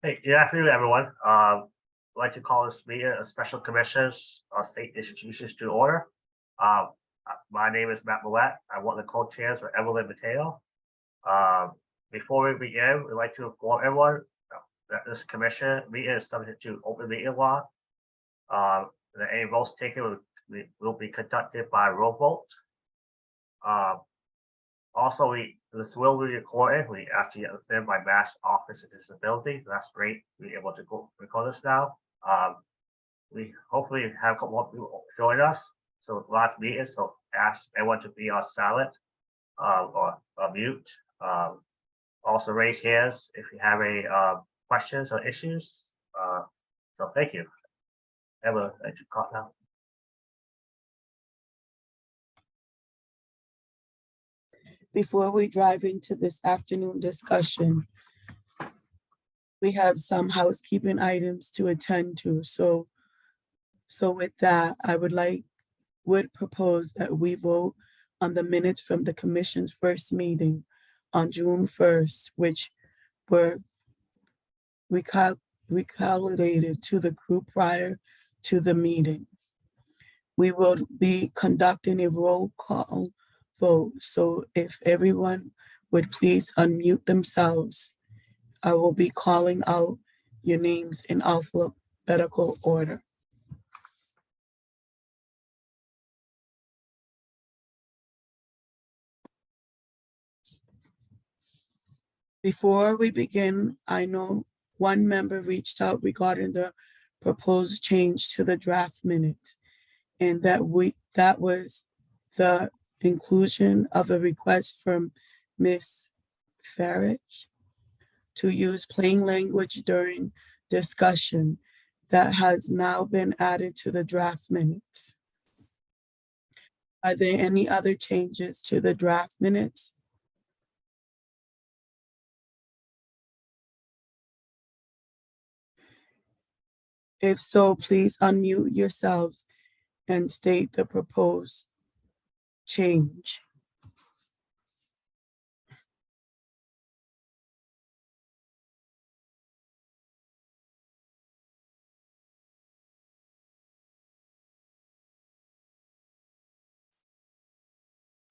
Hey, good afternoon, everyone. I'd like to call this meeting a special commissioners of state institutions to order. Uh, my name is Matt Millette. I'm one of the co-chairs for Evelyn Mateo. Before we begin, we'd like to inform everyone that this commission meeting is subject to open meeting law. That any votes taken will be conducted by roll vote. Also, this will be recorded. We actually get within my Mass Office of Disability. So that's great. We're able to record this now. We hopefully have a couple more people join us. So live meeting. So ask everyone to be on silent or mute. Also raise hands if you have any questions or issues. So thank you. Emma, let you call now. Before we dive into this afternoon discussion, we have some housekeeping items to attend to. So with that, I would propose that we vote on the minutes from the commission's first meeting on June 1st, which were recalculated to the group prior to the meeting. We will be conducting a roll call vote. So if everyone would please unmute themselves, I will be calling out your names in alphabetical order. Before we begin, I know one member reached out regarding the proposed change to the draft minutes, and that was the inclusion of a request from Ms. Farage to use plain language during discussion that has now been added to the draft minutes. Are there any other changes to the draft minutes? If so, please unmute yourselves and state the proposed change.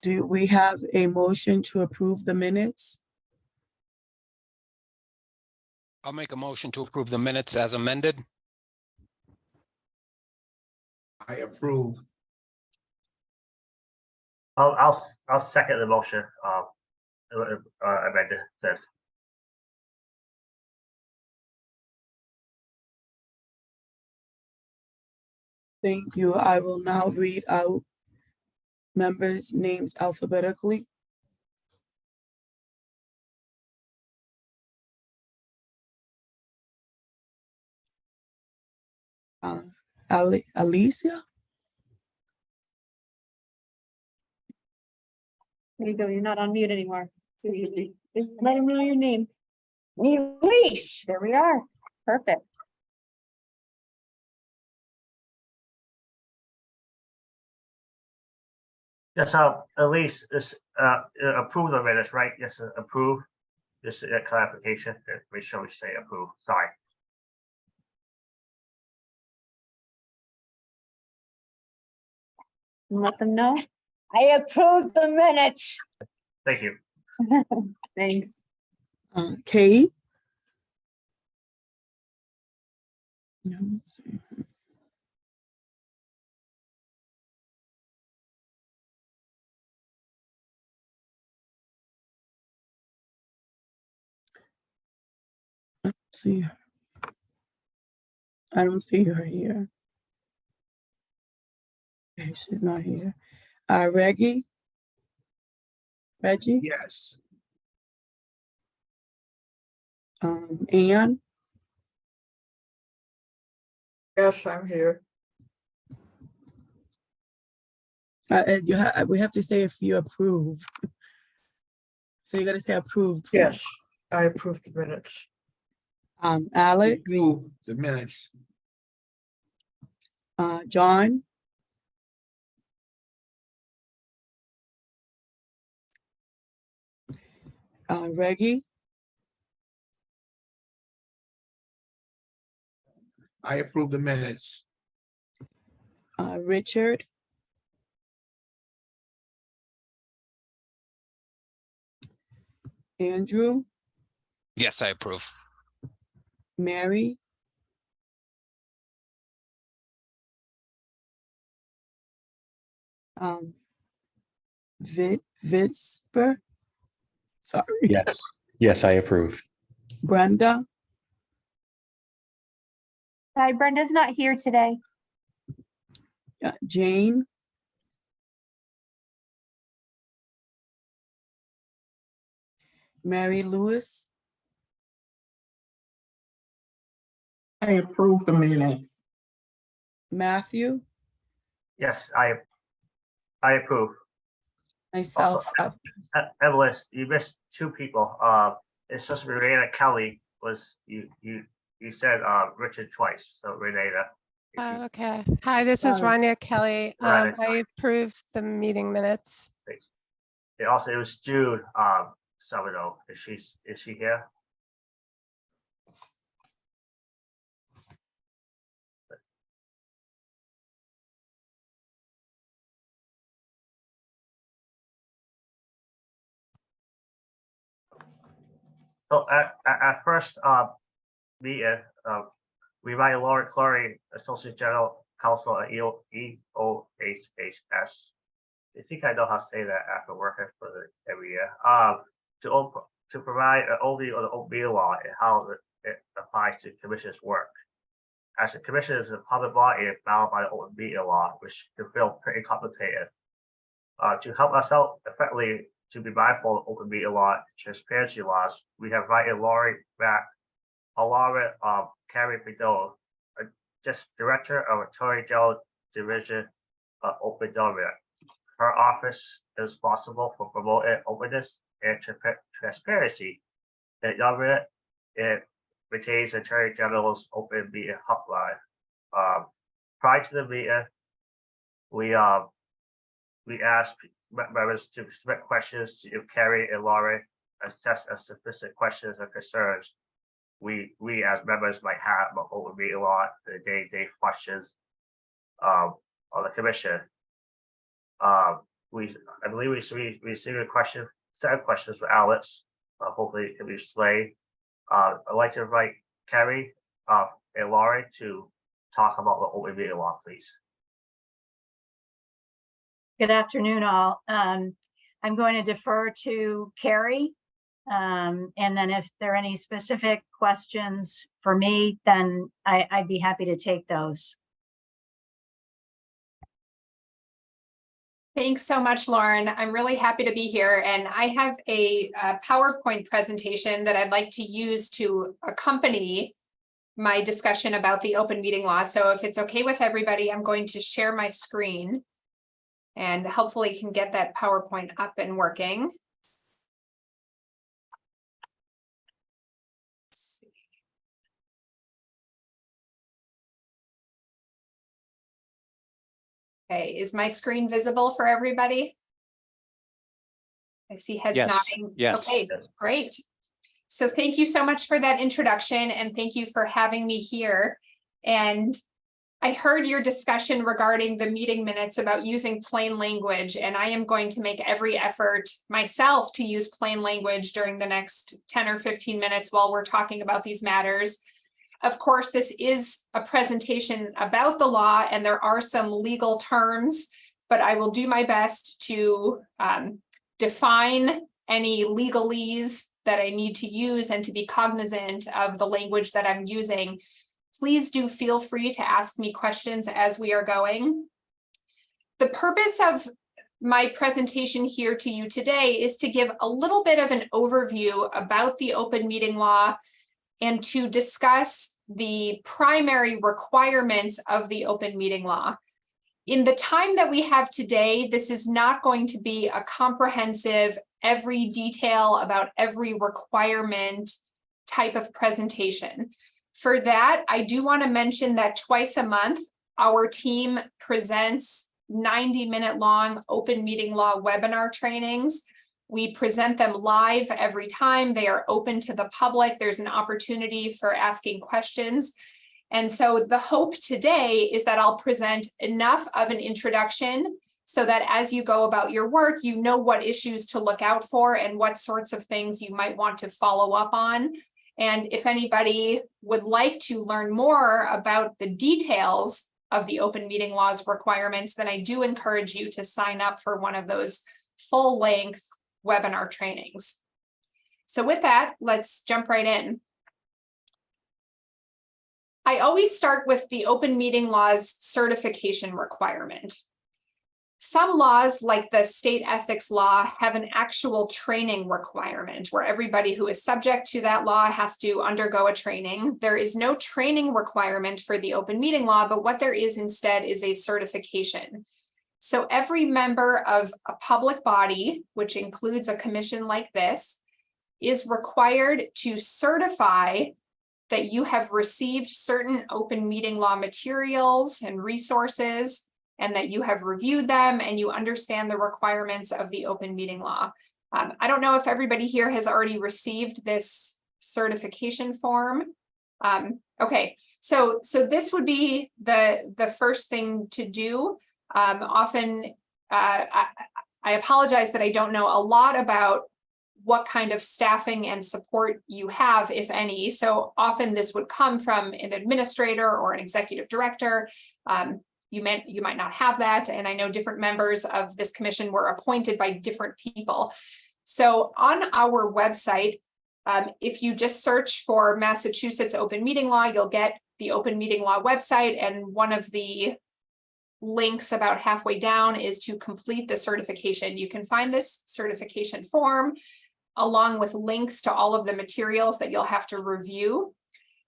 Do we have a motion to approve the minutes? I'll make a motion to approve the minutes as amended. I approve. I'll second the motion. Amanda said. Thank you. I will now read out members' names alphabetically. Alicia, There you go. You're not on mute anymore. Let him know your name. Elise. There we are. Perfect. Yes, at least this approve the minutes, right? Yes, approve. Just a clarification. Make sure we say approve. Sorry. Let them know. I approve the minutes. Thank you. Thanks. Kate. No. See her. I don't see her here. Okay, she's not here. Reggie? Yes. Ann? Yes, I'm here. We have to say if you approve. So you gotta say approve, please. Yes, I approve the minutes. Alex? Approve the minutes. John? Reggie? I approve the minutes. Richard, Andrew, Yes, I approve. Mary, Visper, sorry, Yes, yes, I approve. Brenda, Hi, Brenda's not here today. Jane, Mary Lewis, I approve the minutes. Matthew, Yes, I approve. myself, Evelyn, you missed two people. It's just Renata Kelly was, you said, Richard twice, so Renata. Okay. Hi, this is Sorry. Rania Kelly. Right. I approve the meeting minutes. It also, it was Jude, Somerville. Is she here? So at first, meeting, we invited Laura Clary, Associate General Counsel at EOHHS. I think I know how to say that after working for every year. To provide an overview of the open meeting law and how it applies to commissioners' work. As the commission is a public body bound by the open meeting law, which can feel pretty complicated. To help us out effectively to be mindful of open meeting law and transparency laws, we have invited Laurie back, along with Carrie Bideau, just Director of Attorney General Division of Open Government. Her office is responsible for promoting openness and transparency in government. It retains Attorney General's open meeting hotline. Prior to the meeting, we asked members to submit questions to Carrie and Laurie, assess as sufficient questions and concerns we as members might have about open meeting law, the day-to-day questions on the commission. I believe we received a set of questions for Alex. Hopefully it can be displayed. I'd like to invite Carrie and Laurie to talk about the open meeting law, please. Good afternoon, all. I'm going to defer to Carrie. And then if there are any specific questions for me, then I'd be happy to take those. Thanks so much, Lauren. I'm really happy to be here, and I have a PowerPoint presentation that I'd like to use to accompany my discussion about the open meeting law. So if it's okay with everybody, I'm going to share my screen and hopefully can get that PowerPoint up and working. Let's see. Okay, is my screen visible for everybody? I see heads Yes, nodding. yes. Okay, great. So thank you so much for that introduction, and thank you for having me here. And I heard your discussion regarding the meeting minutes about using plain language, and I am going to make every effort myself to use plain language during the next 10 or 15 minutes while we're talking about these matters. Of course, this is a presentation about the law, and there are some legal terms, but I will do my best to define any legalese that I need to use and to be cognizant of the language that I'm using. Please do feel free to ask me questions as we are going. The purpose of my presentation here to you today is to give a little bit of an overview about the open meeting law and to discuss the primary requirements of the open meeting law. In the time that we have today, this is not going to be a comprehensive, every detail about every requirement type of presentation. For that, I do want to mention that twice a month, our team presents 90-minute long open meeting law webinar trainings. We present them live every time. They are open to the public. There's an opportunity for asking questions. And so the hope today is that I'll present enough of an introduction so that as you go about your work, you know what issues to look out for and what sorts of things you might want to follow up on. And if anybody would like to learn more about the details of the open meeting laws requirements, then I do encourage you to sign up for one of those full-length webinar trainings. So with that, let's jump right in. I always start with the open meeting laws certification requirement. Some laws, like the state ethics law, have an actual training requirement where everybody who is subject to that law has to undergo a training. There is no training requirement for the open meeting law, but what there is instead is a certification. So every member of a public body, which includes a commission like this, is required to certify that you have received certain open meeting law materials and resources, and that you have reviewed them and you understand the requirements of the open meeting law. I don't know if everybody here has already received this certification form. Okay, so this would be the first thing to do. Often, I apologize that I don't know a lot about what kind of staffing and support you have, if any. So often this would come from an administrator or an executive director. You might not have that. And I know different members of this commission were appointed by different people. So on our website, if you just search for Massachusetts open meeting law, you'll get the open meeting law website. And one of the links about halfway down is to complete the certification. You can find this certification form along with links to all of the materials that you'll have to review.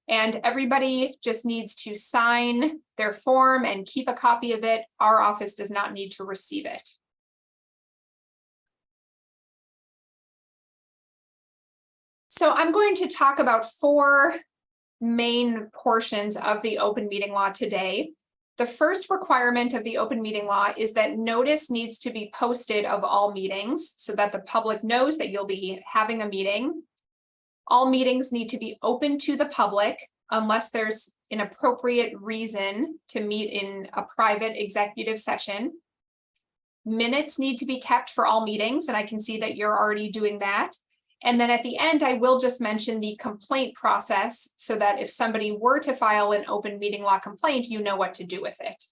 And everybody just needs to sign their form and keep a copy of it. Our office does not need to receive it. So I'm going to talk about 4 main portions of the open meeting law today. The first requirement of the open meeting law is that notice needs to be posted of all meetings so that the public knows that you'll be having a meeting. All meetings need to be open to the public unless there's an appropriate reason to meet in a private executive session. Minutes need to be kept for all meetings, and I can see that you're already doing that. And then at the end, I will just mention the complaint process so that if somebody were to file an open meeting law complaint, you know what to do with it.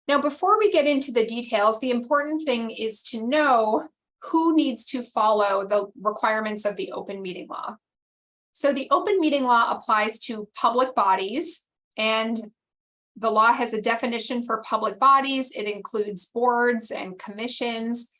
Now, before we get into the details, the important thing is to know who needs to follow the requirements of the open meeting law. So the open meeting law applies to public bodies, and the law has a definition for public bodies. It includes boards and commissions.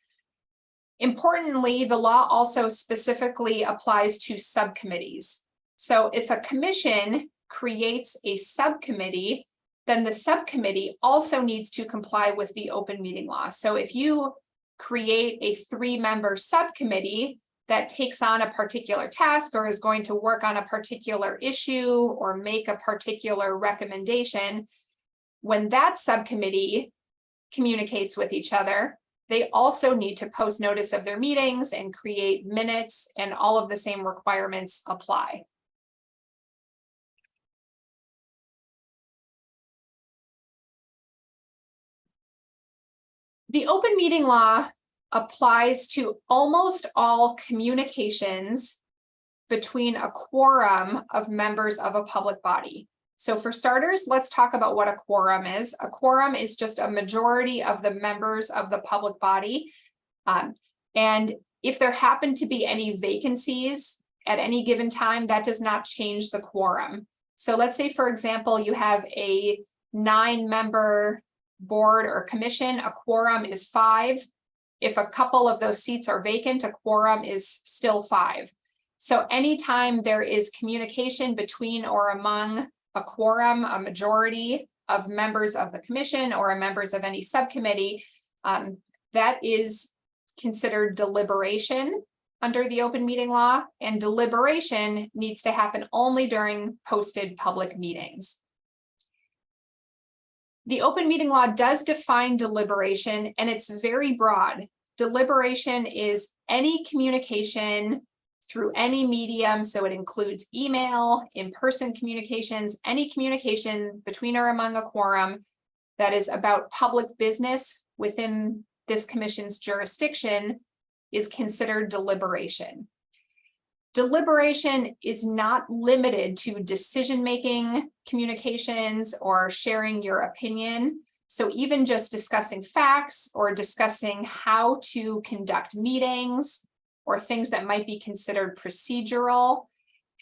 Importantly, the law also specifically applies to subcommittees. So if a commission creates a subcommittee, then the subcommittee also needs to comply with the open meeting law. So if you create a 3-member subcommittee that takes on a particular task or is going to work on a particular issue or make a particular recommendation, when that subcommittee communicates with each other, they also need to post notice of their meetings and create minutes, and all of the same requirements apply. The open meeting law applies to almost all communications between a quorum of members of a public body. So for starters, let's talk about what a quorum is. A quorum is just a majority of the members of the public body. And if there happen to be any vacancies at any given time, that does not change the quorum. So let's say, for example, you have a 9-member board or commission, a quorum is 5. If a couple of those seats are vacant, a quorum is still 5. So anytime there is communication between or among a quorum, a majority of members of the commission or members of any subcommittee, that is considered deliberation under the open meeting law, and deliberation needs to happen only during posted public meetings. The open meeting law does define deliberation, and it's very broad. Deliberation is any communication through any medium. So it includes email, in-person communications, any communication between or among a quorum that is about public business within this commission's jurisdiction is considered deliberation. Deliberation is not limited to decision-making communications or sharing your opinion. So even just discussing facts or discussing how to conduct meetings or things that might be considered procedural,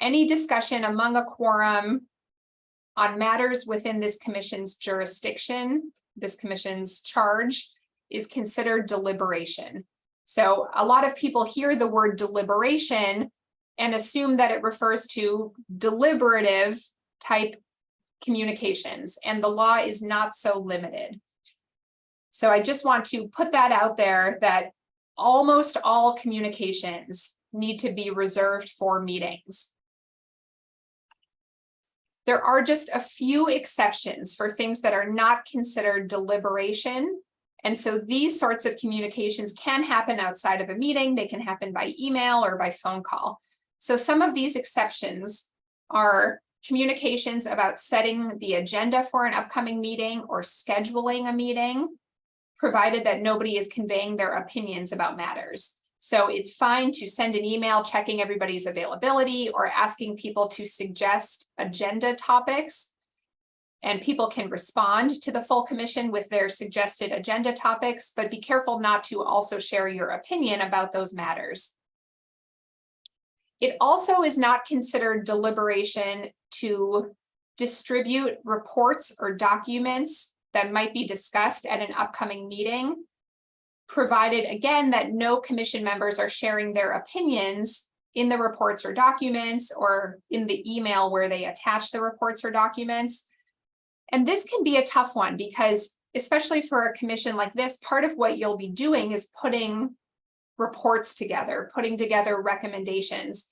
any discussion among a quorum on matters within this commission's jurisdiction, this commission's charge, is considered deliberation. So a lot of people hear the word deliberation and assume that it refers to deliberative type communications, and the law is not so limited. So I just want to put that out there that almost all communications need to be reserved for meetings. There are just a few exceptions for things that are not considered deliberation. And so these sorts of communications can happen outside of a meeting. They can happen by email or by phone call. So some of these exceptions are communications about setting the agenda for an upcoming meeting or scheduling a meeting, provided that nobody is conveying their opinions about matters. So it's fine to send an email checking everybody's availability or asking people to suggest agenda topics. And people can respond to the full commission with their suggested agenda topics, but be careful not to also share your opinion about those matters. It also is not considered deliberation to distribute reports or documents that might be discussed at an upcoming meeting, provided again that no commission members are sharing their opinions in the reports or documents or in the email where they attach the reports or documents. And this can be a tough one because, especially for a commission like this, part of what you'll be doing is putting reports together, putting together recommendations.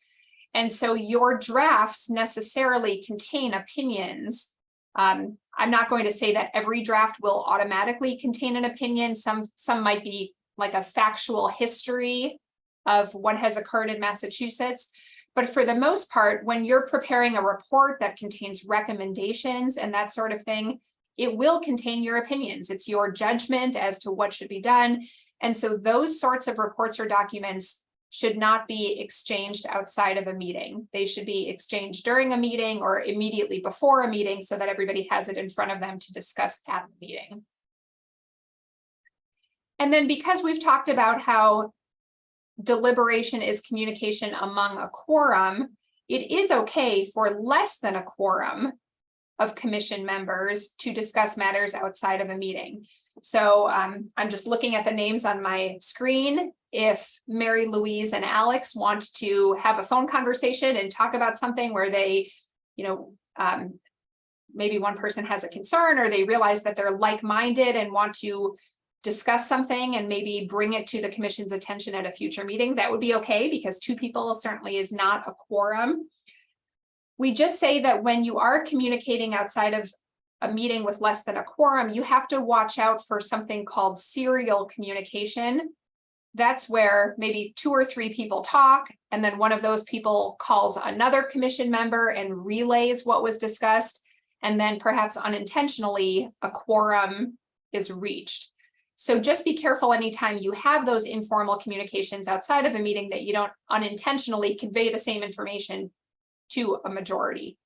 And so your drafts necessarily contain opinions. I'm not going to say that every draft will automatically contain an opinion. Some might be like a factual history of what has occurred in Massachusetts. But for the most part, when you're preparing a report that contains recommendations and that sort of thing, it will contain your opinions. It's your judgment as to what should be done. And so those sorts of reports or documents should not be exchanged outside of a meeting. They should be exchanged during a meeting or immediately before a meeting so that everybody has it in front of them to discuss at the meeting. And then because we've talked about how deliberation is communication among a quorum, it is okay for less than a quorum of commission members to discuss matters outside of a meeting. So I'm just looking at the names on my screen. If Mary Louise and Alex want to have a phone conversation and talk about something where they, maybe one person has a concern or they realize that they're like-minded and want to discuss something and maybe bring it to the commission's attention at a future meeting, that would be okay because two people certainly is not a quorum. We just say that when you are communicating outside of a meeting with less than a quorum, you have to watch out for something called serial communication. That's where maybe 2 or 3 people talk, and then one of those people calls another commission member and relays what was discussed, and then perhaps unintentionally a quorum is reached. So just be careful anytime you have those informal communications outside of a meeting that you don't unintentionally convey the same information to a majority.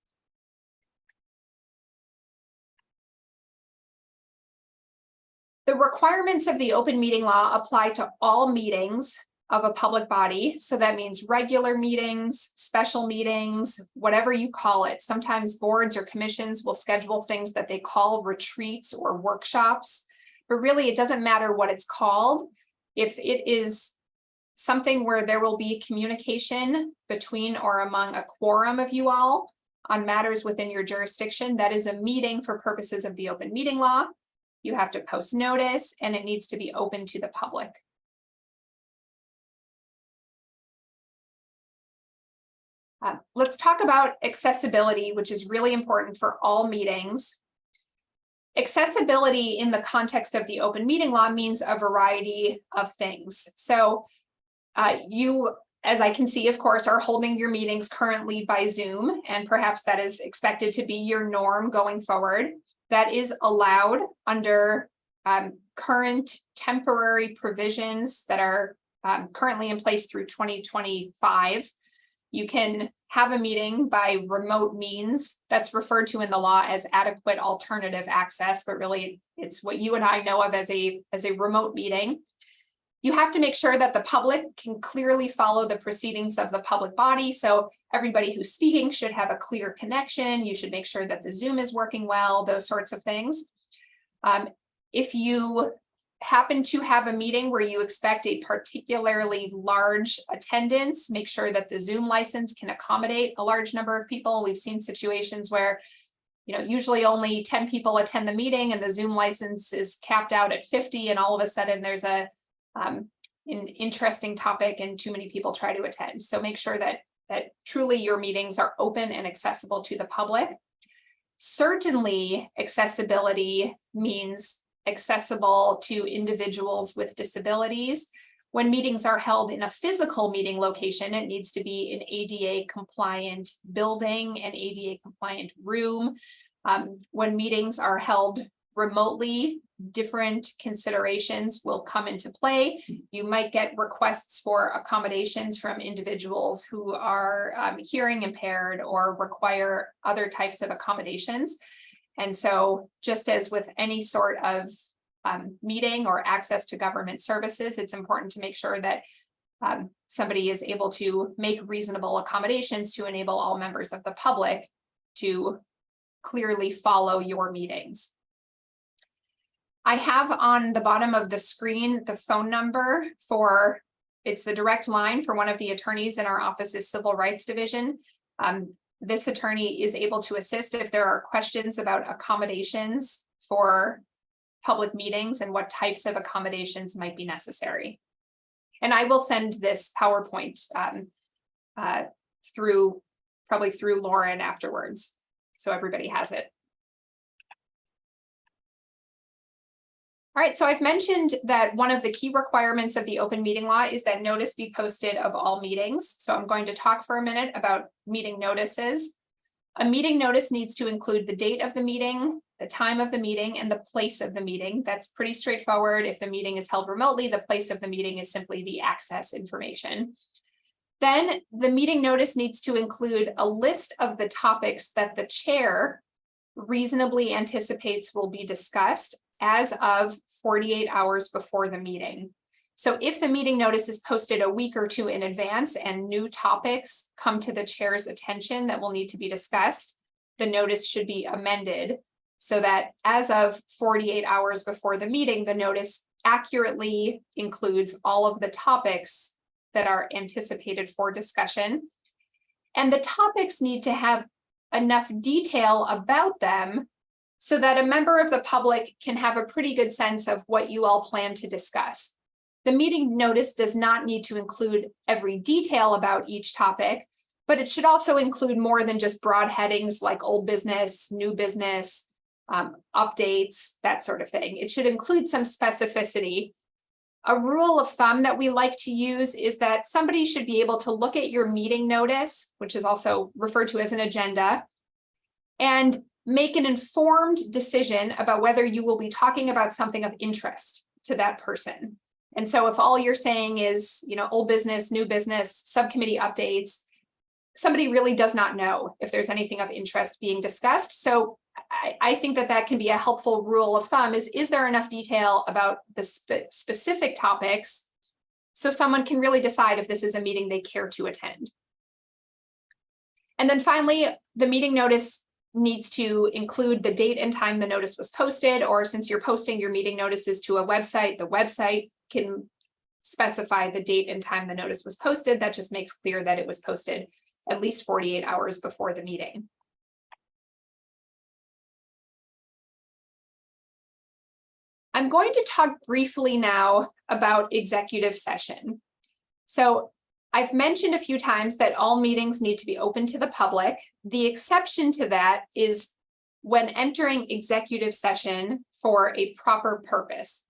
The requirements of the open meeting law apply to all meetings of a public body. So that means regular meetings, special meetings, whatever you call it. Sometimes boards or commissions will schedule things that they call retreats or workshops, but really it doesn't matter what it's called. If it is something where there will be communication between or among a quorum of you all on matters within your jurisdiction, that is a meeting for purposes of the open meeting law. You have to post notice and it needs to be open to the public. Let's talk about accessibility, which is really important for all meetings. Accessibility in the context of the open meeting law means a variety of things. So you as I can see, of course, are holding your meetings currently by Zoom, and perhaps that is expected to be your norm going forward. That is allowed under current temporary provisions that are currently in place through 2025. You can have a meeting by remote means. That's referred to in the law as adequate alternative access, but really it's what you and I know of as a remote meeting. You have to make sure that the public can clearly follow the proceedings of the public body. So everybody who's speaking should have a clear connection. You should make sure that the Zoom is working well, those sorts of things. If you happen to have a meeting where you expect a particularly large attendance, make sure that the Zoom license can accommodate a large number of people. We've seen situations where, usually only 10 people attend the meeting and the Zoom license is capped out at 50, and all of a sudden there's an interesting topic and too many people try to attend. So make sure that truly your meetings are open and accessible to the public. Certainly, accessibility means accessible to individuals with disabilities. When meetings are held in a physical meeting location, it needs to be an ADA compliant building, an ADA compliant room. When meetings are held remotely, different considerations will come into play. You might get requests for accommodations from individuals who are hearing impaired or require other types of accommodations. And so just as with any sort of meeting or access to government services, it's important to make sure that somebody is able to make reasonable accommodations to enable all members of the public to clearly follow your meetings. I have on the bottom of the screen the phone number it's the direct line for one of the attorneys in our office's Civil Rights Division. This attorney is able to assist if there are questions about accommodations for public meetings and what types of accommodations might be necessary. And I will send this PowerPoint probably through Lauren afterwards, so everybody has it. All right, so I've mentioned that one of the key requirements of the open meeting law is that notice be posted of all meetings. So I'm going to talk for a minute about meeting notices. A meeting notice needs to include the date of the meeting, the time of the meeting, and the place of the meeting. That's pretty straightforward. If the meeting is held remotely, the place of the meeting is simply the access information. Then the meeting notice needs to include a list of the topics that the chair reasonably anticipates will be discussed as of 48 hours before the meeting. So if the meeting notice is posted a week or two in advance and new topics come to the chair's attention that will need to be discussed, the notice should be amended so that as of 48 hours before the meeting, the notice accurately includes all of the topics that are anticipated for discussion. And the topics need to have enough detail about them so that a member of the public can have a pretty good sense of what you all plan to discuss. The meeting notice does not need to include every detail about each topic, but it should also include more than just broad headings like old business, new business, updates, that sort of thing. It should include some specificity. A rule of thumb that we like to use is that somebody should be able to look at your meeting notice, which is also referred to as an agenda, and make an informed decision about whether you will be talking about something of interest to that person. And so if all you're saying is, old business, new business, subcommittee updates, somebody really does not know if there's anything of interest being discussed. So I think that can be a helpful rule of thumb is there enough detail about the specific topics so someone can really decide if this is a meeting they care to attend. And then finally, the meeting notice needs to include the date and time the notice was posted, or since you're posting your meeting notices to a website, the website can specify the date and time the notice was posted. That just makes clear that it was posted at least 48 hours before the meeting. I'm going to talk briefly now about executive session. So I've mentioned a few times that all meetings need to be open to the public. The exception to that is when entering executive session for a proper purpose.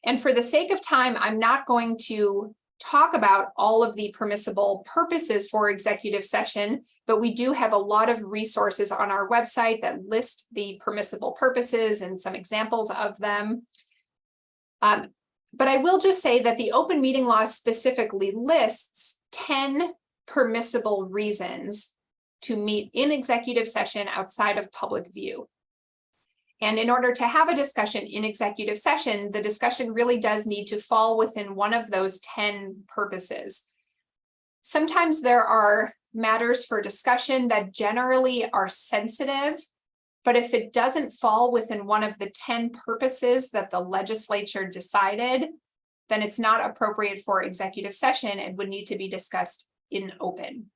And for the sake of time, I'm not going to talk about all of the permissible purposes for executive session, but we do have a lot of resources on our website that list the permissible purposes and some examples of them. But I will just say that the open meeting law specifically lists 10 permissible reasons to meet in executive session outside of public view. And in order to have a discussion in executive session, the discussion really does need to fall within one of those 10 purposes. Sometimes there are matters for discussion that generally are sensitive, but if it doesn't fall within one of the 10 purposes that the legislature decided, then it's not appropriate for executive session and would need to be discussed in open.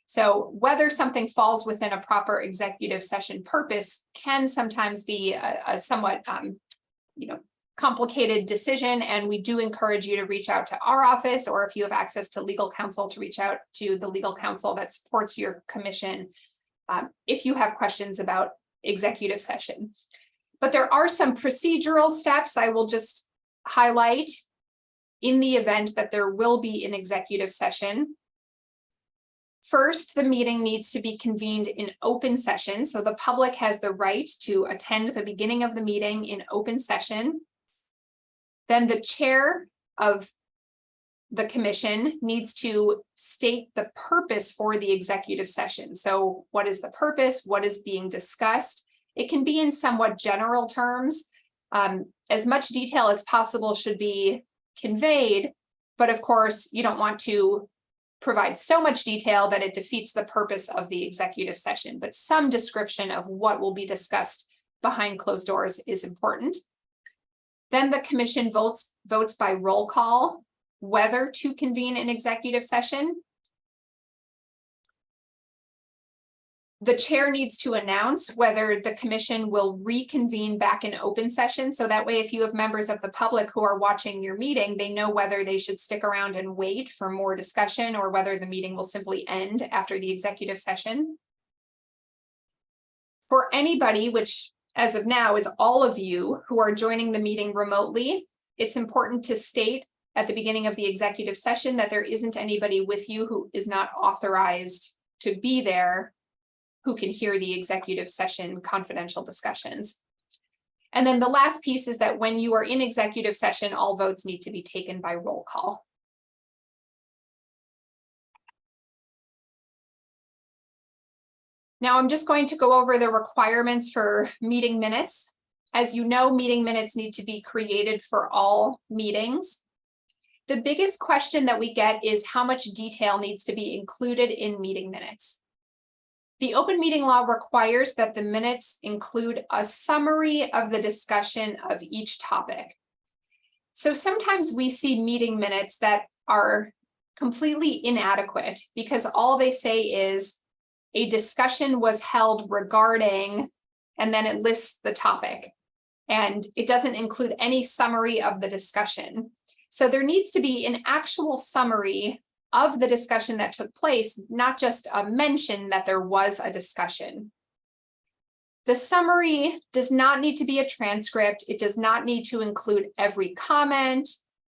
So whether something falls within a proper executive session purpose can sometimes be a somewhat complicated decision, and we do encourage you to reach out to our office, or if you have access to legal counsel, to reach out to the legal counsel that supports your commission if you have questions about executive session. But there are some procedural steps I will just highlight in the event that there will be an executive session. First, the meeting needs to be convened in open session, so the public has the right to attend the beginning of the meeting in open session. Then the chair of the commission needs to state the purpose for the executive session. So what is the purpose? What is being discussed? It can be in somewhat general terms. As much detail as possible should be conveyed, but of course, you don't want to provide so much detail that it defeats the purpose of the executive session, but some description of what will be discussed behind closed doors is important. Then the commission votes by roll call whether to convene an executive session. The chair needs to announce whether the commission will reconvene back in open session. So that way, if you have members of the public who are watching your meeting, they know whether they should stick around and wait for more discussion or whether the meeting will simply end after the executive session. For anybody, which as of now is all of you who are joining the meeting remotely, it's important to state at the beginning of the executive session that there isn't anybody with you who is not authorized to be there who can hear the executive session confidential discussions. And then the last piece is that when you are in executive session, all votes need to be taken by roll call. Now I'm just going to go over the requirements for meeting minutes. As you know, meeting minutes need to be created for all meetings. The biggest question that we get is how much detail needs to be included in meeting minutes. The open meeting law requires that the minutes include a summary of the discussion of each topic. So sometimes we see meeting minutes that are completely inadequate because all they say is a discussion was held regarding, and then it lists the topic. And it doesn't include any summary of the discussion. So there needs to be an actual summary of the discussion that took place, not just a mention that there was a discussion. The summary does not need to be a transcript. It does not need to include every comment.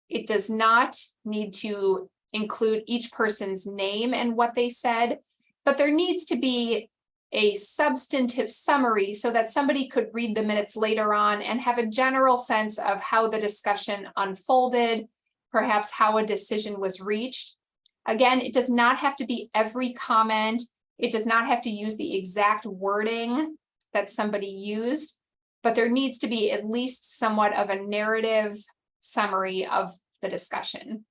It does not need to include each person's name and what they said, but there needs to be a substantive summary so that somebody could read the minutes later on and have a general sense of how the discussion unfolded, perhaps how a decision was reached. Again, it does not have to be every comment. It does not have to use the exact wording that somebody used, but there needs to be at least somewhat of a narrative summary of the discussion.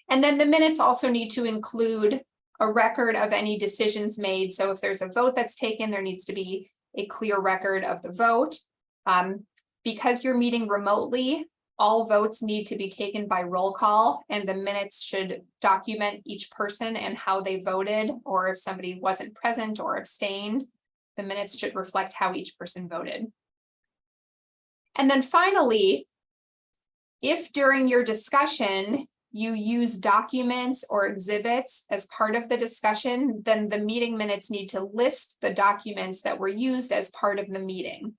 And then the minutes also need to include a record of any decisions made. So if there's a vote that's taken, there needs to be a clear record of the vote. Because you're meeting remotely, all votes need to be taken by roll call, and the minutes should document each person and how they voted, or if somebody wasn't present or abstained, the minutes should reflect how each person voted. And then finally, if during your discussion, you use documents or exhibits as part of the discussion, then the meeting minutes need to list the documents that were used as part of the meeting.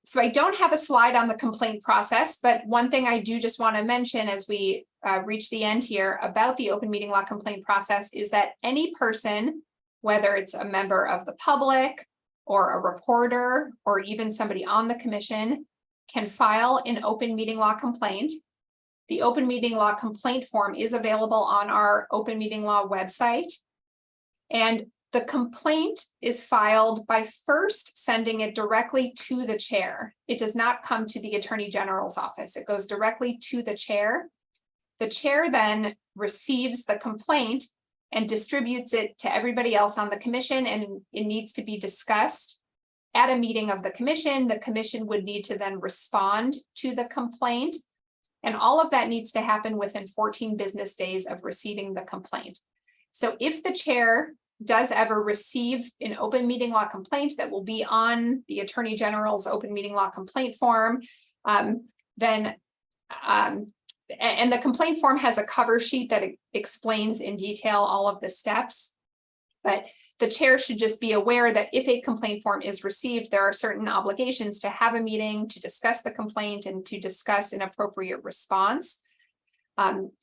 So I don't have a slide on the complaint process, but one thing I do just want to mention as we reach the end here about the open meeting law complaint process is that any person, whether it's a member of the public or a reporter or even somebody on the commission, can file an open meeting law complaint. The open meeting law complaint form is available on our open meeting law website. And the complaint is filed by first sending it directly to the chair. It does not come to the Attorney General's office. It goes directly to the chair. The chair then receives the complaint and distributes it to everybody else on the commission, and it needs to be discussed at a meeting of the commission. The commission would need to then respond to the complaint. And all of that needs to happen within 14 business days of receiving the complaint. So if the chair does ever receive an open meeting law complaint that will be on the Attorney General's open meeting law complaint form, and the complaint form has a cover sheet that explains in detail all of the steps. But the chair should just be aware that if a complaint form is received, there are certain obligations to have a meeting to discuss the complaint and to discuss an appropriate response.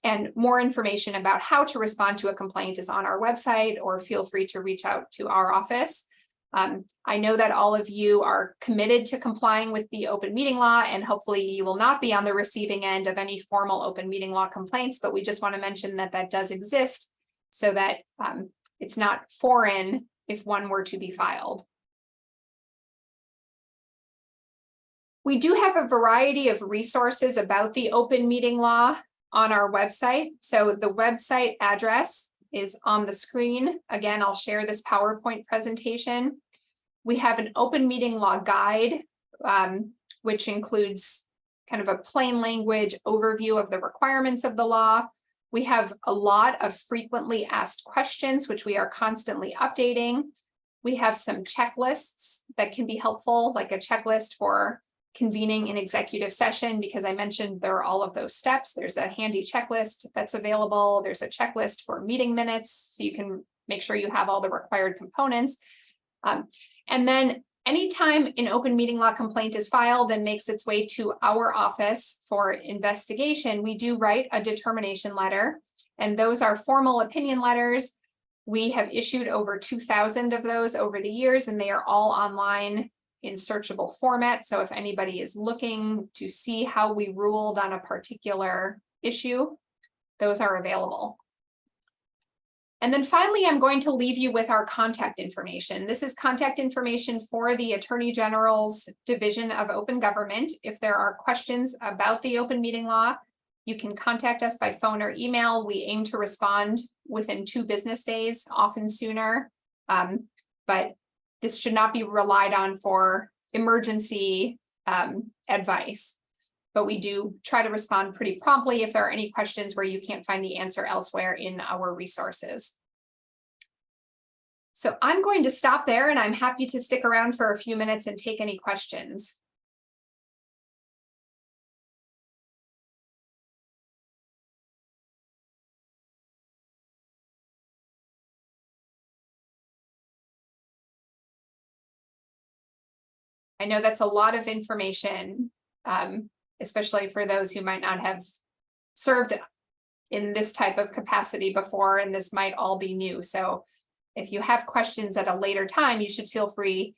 And more information about how to respond to a complaint is on our website, or feel free to reach out to our office. I know that all of you are committed to complying with the open meeting law, and hopefully you will not be on the receiving end of any formal open meeting law complaints, but we just want to mention that that does exist so that it's not foreign if one were to be filed. We do have a variety of resources about the open meeting law on our website. So the website address is on the screen. Again, I'll share this PowerPoint presentation. We have an open meeting law guide, which includes kind of a plain language overview of the requirements of the law. We have a lot of frequently asked questions, which we are constantly updating. We have some checklists that can be helpful, like a checklist for convening an executive session, because I mentioned there are all of those steps. There's a handy checklist that's available. There's a checklist for meeting minutes, so you can make sure you have all the required components. And then anytime an open meeting law complaint is filed and makes its way to our office for investigation, we do write a determination letter, and those are formal opinion letters. We have issued over 2,000 of those over the years, and they are all online in searchable format. So if anybody is looking to see how we ruled on a particular issue, those are available. And then finally, I'm going to leave you with our contact information. This is contact information for the Attorney General's Division of Open Government. If there are questions about the open meeting law, you can contact us by phone or email. We aim to respond within 2 business days, often sooner. But this should not be relied on for emergency advice. But we do try to respond pretty promptly if there are any questions where you can't find the answer elsewhere in our resources. So I'm going to stop there, and I'm happy to stick around for a few minutes and take any questions. I know that's a lot of information, especially for those who might not have served in this type of capacity before, and this might all be new. So if you have questions at a later time, you should feel free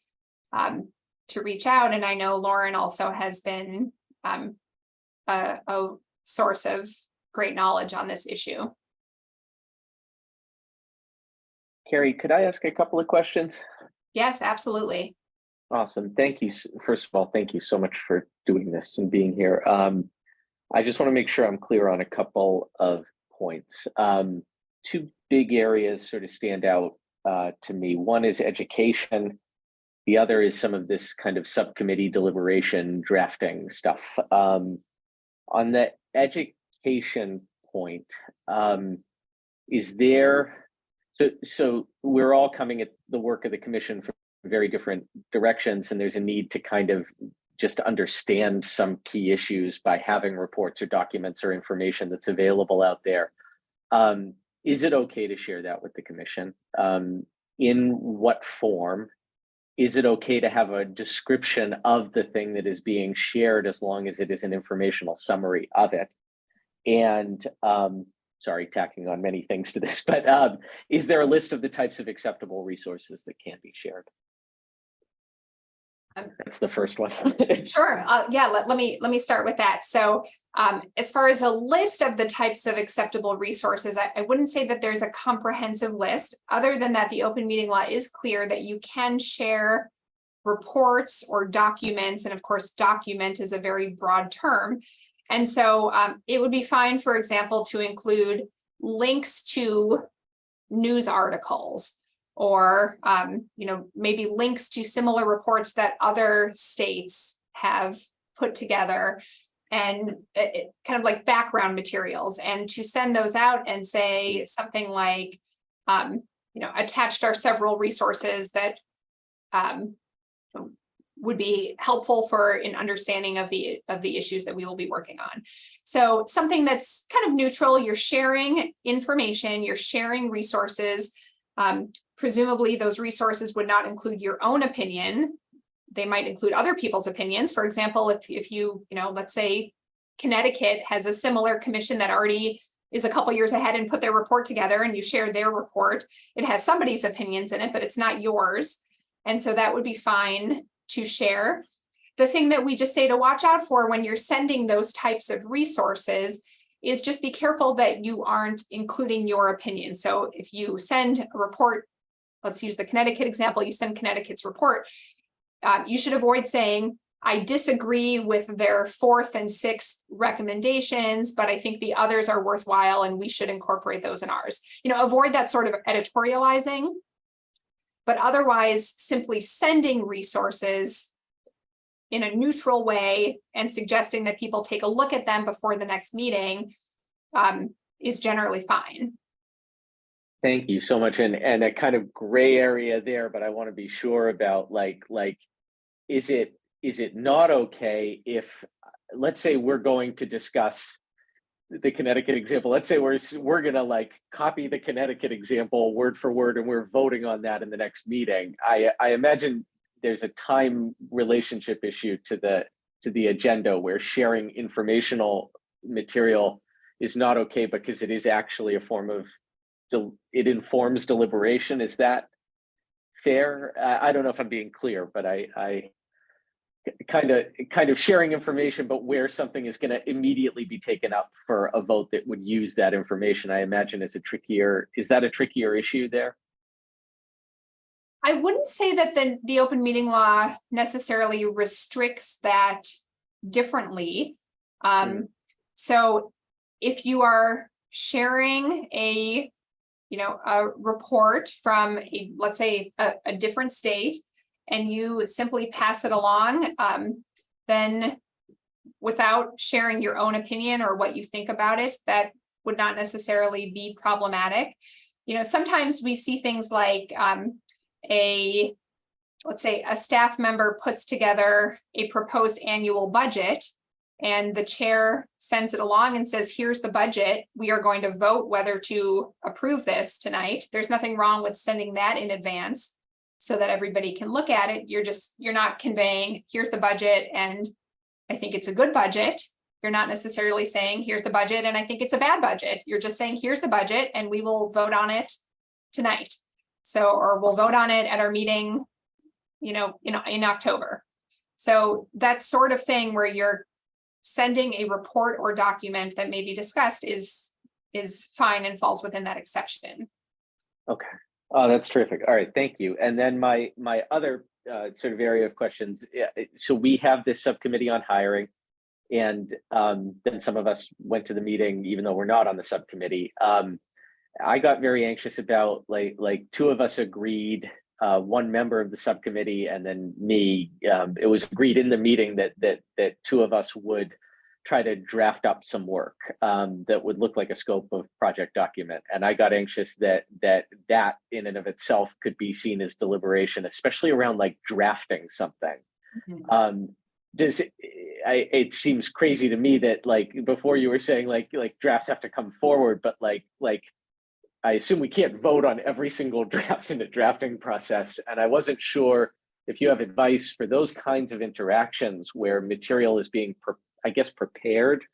to reach out. And I know Lauren also has been a source of great knowledge on this issue. Carrie, could I ask a couple of questions? Yes, absolutely. Awesome. Thank you. First of all, thank you so much for doing this and being here. I just want to make sure I'm clear on a couple of points. 2 big areas sort of stand out to me. One is education. The other is some of this kind of subcommittee deliberation drafting stuff. On the education point, is there, so we're all coming at the work of the commission from very different directions, and there's a need to kind of just understand some key issues by having reports or documents or information that's available out there. Is it okay to share that with the commission? In what form? is it okay to have a description of the thing that is being shared as long as it is an informational summary of it? And sorry, tacking on many things to this, but is there a list of the types of acceptable resources that can be shared? That's the first one. Sure. Yeah, let me start with that. So as far as a list of the types of acceptable resources, I wouldn't say that there's a comprehensive list, other than that the open meeting law is clear that you can share reports or documents. And of course, document is a very broad term. And so it would be fine, for example, to include links to news articles, or maybe links to similar reports that other states have put together, and kind of like background materials, and to send those out and say something like, attached are several resources that would be helpful for an understanding of the issues that we will be working on. So something that's kind of neutral. You're sharing information, you're sharing resources. Presumably those resources would not include your own opinion. They might include other people's opinions. For example, if you let's say Connecticut has a similar commission that already is a couple years ahead and put their report together, and you share their report, it has somebody's opinions in it, but it's not yours. And so that would be fine to share. The thing that we just say to watch out for when you're sending those types of resources is just be careful that you aren't including your opinion. So if you send a report, let's use the Connecticut example, you send Connecticut's report, you should avoid saying, I disagree with their 4th and 6th recommendations, but I think the others are worthwhile and we should incorporate those in ours. Avoid that sort of editorializing, but otherwise simply sending resources in a neutral way and suggesting that people take a look at them before the next meeting is generally fine. Thank you so much. And a kind of gray area there, but I want to be sure about like, is it not okay if, let's say we're going to discuss the Connecticut example. Let's say we're gonna like copy the Connecticut example word for word, and we're voting on that in the next meeting. I imagine there's a time relationship issue to the agenda where sharing informational material is not okay because it is actually a form of it informs deliberation. Is that fair? I don't know if I'm being clear, but I kind of sharing information, but where something is going to immediately be taken up for a vote that would use that information, I imagine is that a trickier issue there? I wouldn't say that the open meeting law necessarily restricts that differently. So if you are sharing a report from let's say a different state, and you simply pass it along, then without sharing your own opinion or what you think about it, that would not necessarily be problematic. Sometimes we see things like let's say a staff member puts together a proposed annual budget, and the chair sends it along and says, here's the budget. We are going to vote whether to approve this tonight. There's nothing wrong with sending that in advance so that everybody can look at it. You're not conveying, here's the budget and I think it's a good budget. You're not necessarily saying, here's the budget and I think it's a bad budget. You're just saying, here's the budget and we will vote on it tonight. So, or we'll vote on it at our meeting, in October. So that sort of thing where you're sending a report or document that may be discussed is fine and falls within that exception. Okay. Oh, that's terrific. All right, thank you. And then my other sort of area of questions. So we have this subcommittee on hiring, and then some of us went to the meeting, even though we're not on the subcommittee. I got very anxious about like two of us agreed, one member of the subcommittee and then me. It was agreed in the meeting that two of us would try to draft up some work that would look like a scope of project document. And I got anxious that in and of itself could be seen as deliberation, especially around like drafting something. It seems crazy to me that like before you were saying like drafts have to come forward, but like I assume we can't vote on every single draft in the drafting process. And I wasn't sure if you have advice for those kinds of interactions where material is being, prepared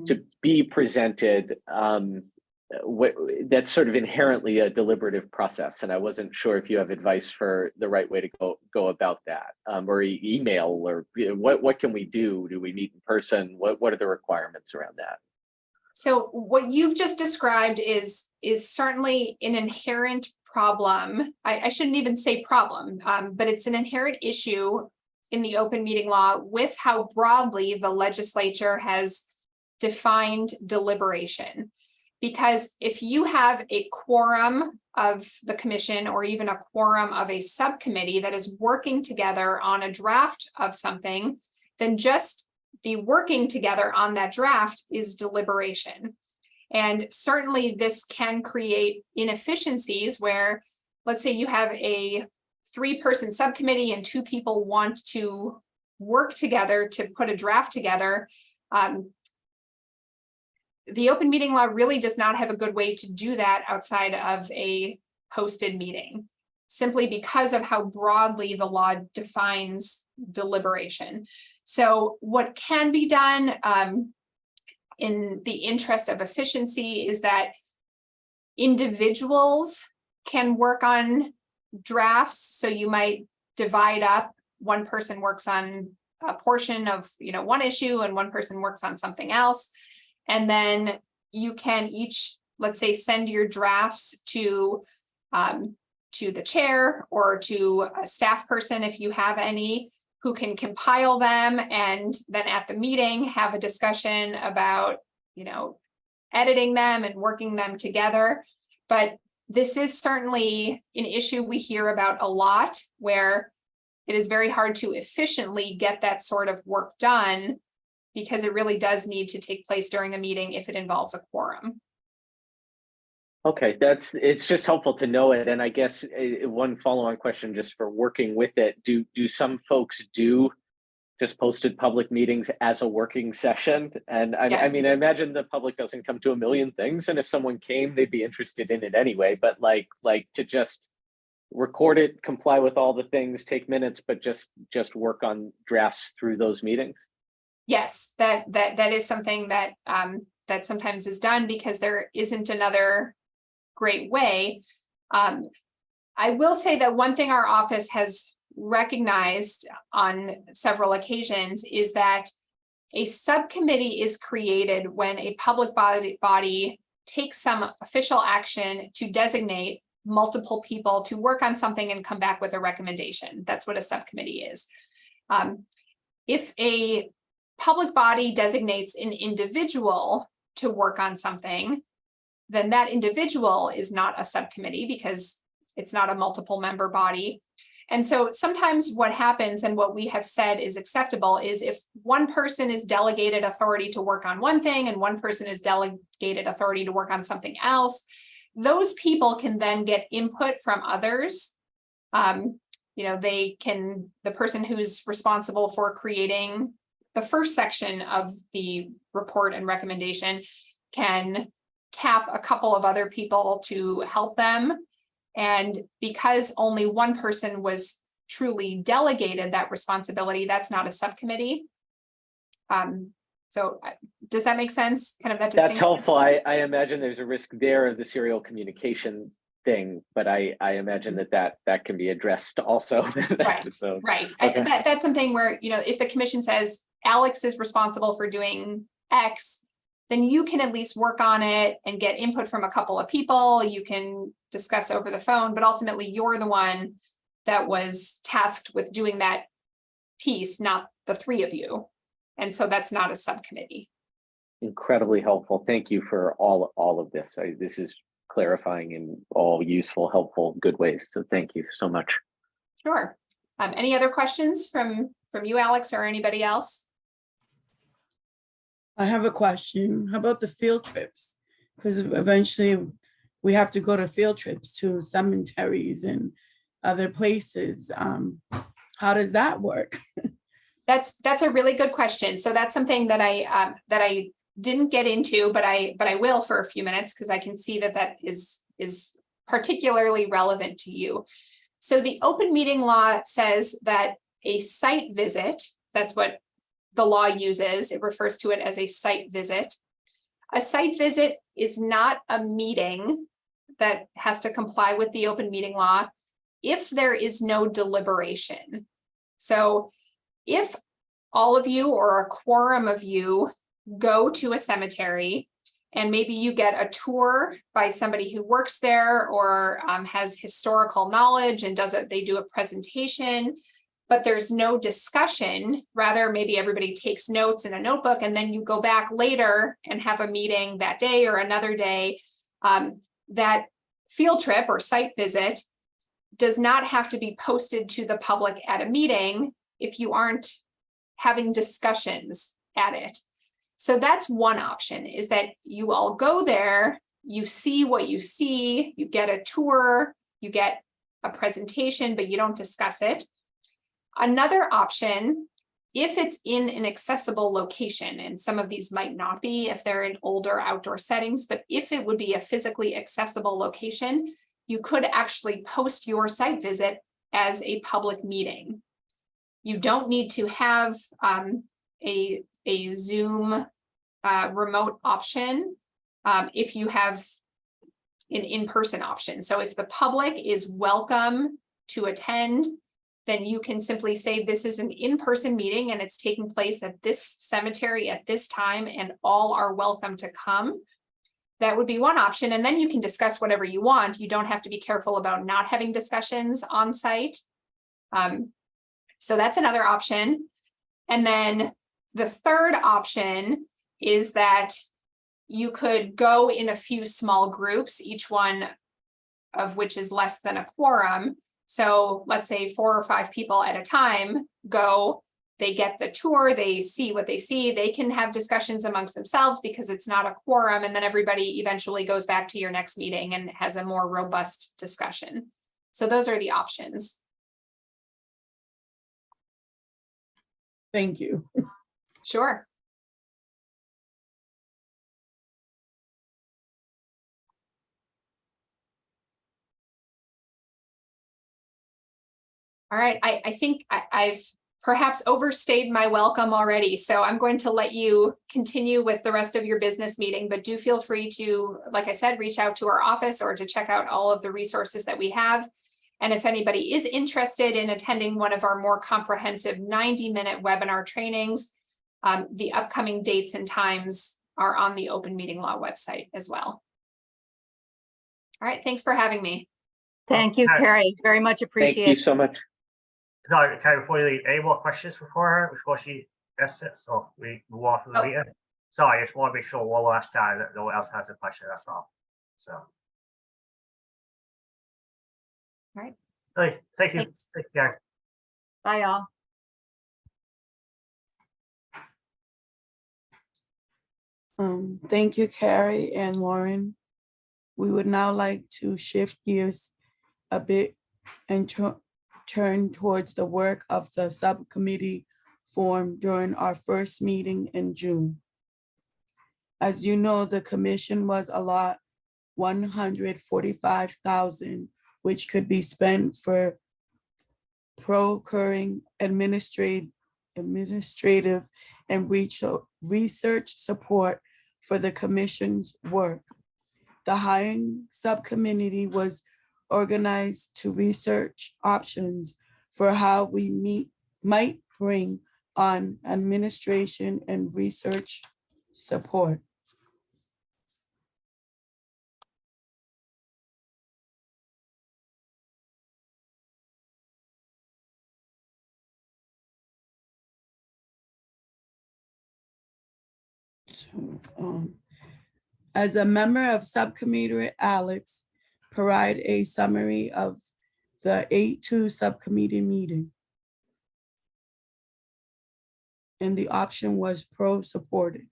to be presented, that's sort of inherently a deliberative process. And I wasn't sure if you have advice for the right way to go about that, or email, or what can we do? Do we meet in person? What are the requirements around that? So what you've just described is certainly an inherent problem. I shouldn't even say problem, but it's an inherent issue in the open meeting law with how broadly the legislature has defined deliberation. Because if you have a quorum of the commission or even a quorum of a subcommittee that is working together on a draft of something, then just the working together on that draft is deliberation. And certainly this can create inefficiencies where, let's say you have a 3-person subcommittee and 2 people want to work together to put a draft together. The open meeting law really does not have a good way to do that outside of a posted meeting, simply because of how broadly the law defines deliberation. So what can be done in the interest of efficiency is that individuals can work on drafts. So you might divide up, one person works on a portion of one issue and one person works on something else. And then you can each, let's say, send your drafts to the chair or to a staff person, if you have any, who can compile them, and then at the meeting have a discussion about, editing them and working them together. But this is certainly an issue we hear about a lot, where it is very hard to efficiently get that sort of work done, because it really does need to take place during a meeting if it involves a quorum. Okay, it's just helpful to know it. And I guess one follow-on question just for working with it, do some folks do just posted public meetings as a working session? And I Yes. mean, I imagine the public doesn't come to a million things, and if someone came, they'd be interested in it anyway, but like to just record it, comply with all the things, take minutes, but just work on drafts through those meetings? Yes, that is something that that sometimes is done because there isn't another great way. I will say that one thing our office has recognized on several occasions is that a subcommittee is created when a public body takes some official action to designate multiple people to work on something and come back with a recommendation. That's what a subcommittee is. If a public body designates an individual to work on something, then that individual is not a subcommittee because it's not a multiple member body. And so sometimes what happens, and what we have said is acceptable, is if one person is delegated authority to work on one thing and one person is delegated authority to work on something else, those people can then get input from others. The person who's responsible for creating the first section of the report and recommendation can tap a couple of other people to help them. And because only one person was truly delegated that responsibility, that's not a subcommittee. So does that make sense? Kind of that distinction? That's helpful. I imagine there's a risk there of the serial communication thing, but I imagine that can be addressed also. Right. So, right. okay. That's something where, if the commission says Alex is responsible for doing X, then you can at least work on it and get input from a couple of people. You can discuss over the phone, but ultimately you're the one that was tasked with doing that piece, not the three of you. And so that's not a subcommittee. Incredibly helpful. Thank you for all of this. This is clarifying in all useful, helpful, good ways. So thank you so much. Sure. Any other questions from you, Alex, or anybody else? I have a question. How about the field trips? Because eventually we have to go to field trips to cemeteries and other places. How does that work? That's a really good question. So that's something that I didn't get into, but I will for a few minutes because I can see that is particularly relevant to you. So the open meeting law says that a site visit, that's what the law uses, it refers to it as a site visit. A site visit is not a meeting that has to comply with the open meeting law if there is no deliberation. So if all of you or a quorum of you go to a cemetery and maybe you get a tour by somebody who works there or has historical knowledge and they do a presentation, but there's no discussion, rather maybe everybody takes notes in a notebook and then you go back later and have a meeting that day or another day, that field trip or site visit does not have to be posted to the public at a meeting if you aren't having discussions at it. So that's one option, is that you all go there, you see what you see, you get a tour, you get a presentation, but you don't discuss it. Another option, if it's in an accessible location, and some of these might not be if they're in older outdoor settings, but if it would be a physically accessible location, you could actually post your site visit as a public meeting. You don't need to have a Zoom remote option if you have an in-person option. So if the public is welcome to attend, then you can simply say this is an in-person meeting and it's taking place at this cemetery at this time and all are welcome to come. That would be one option. And then you can discuss whatever you want. You don't have to be careful about not having discussions on site. So that's another option. And then the third option is that you could go in a few small groups, each one of which is less than a quorum. So let's say 4 or 5 people at a time go, they get the tour, they see what they see, they can have discussions amongst themselves because it's not a quorum, and then everybody eventually goes back to your next meeting and has a more robust discussion. So those are the options. Thank you. Sure. All right, I think I've perhaps overstayed my welcome already, so I'm going to let you continue with the rest of your business meeting, but do feel free to, like I said, reach out to our office or to check out all of the resources that we have. And if anybody is interested in attending one of our more comprehensive 90-minute webinar trainings, the upcoming dates and times are on the Open Meeting Law website as well. All right, thanks for having me. Thank you, Carrie. Very much appreciated. Thank you so much. No, Carrie, before you leave, any more questions before her, before she gets it? So we move on from the meeting. Sorry, I just want to make sure one last time that no one else has a question, that's all. So. All right. Hey, thank you. Thanks. Thank you, Carrie. Bye, all. Thank you, Carrie and Lauren. We would now like to shift gears a bit and turn towards the work of the subcommittee formed during our first meeting in June. As you know, the commission was allotted $145,000, which could be spent for procuring administrative and research support for the commission's work. The hiring subcommittee was organized to research options for how we might bring on administration and research support. So, as a member of subcommittee, Alex, provide a summary of the 8-2 subcommittee meeting. And the option was pro-supported.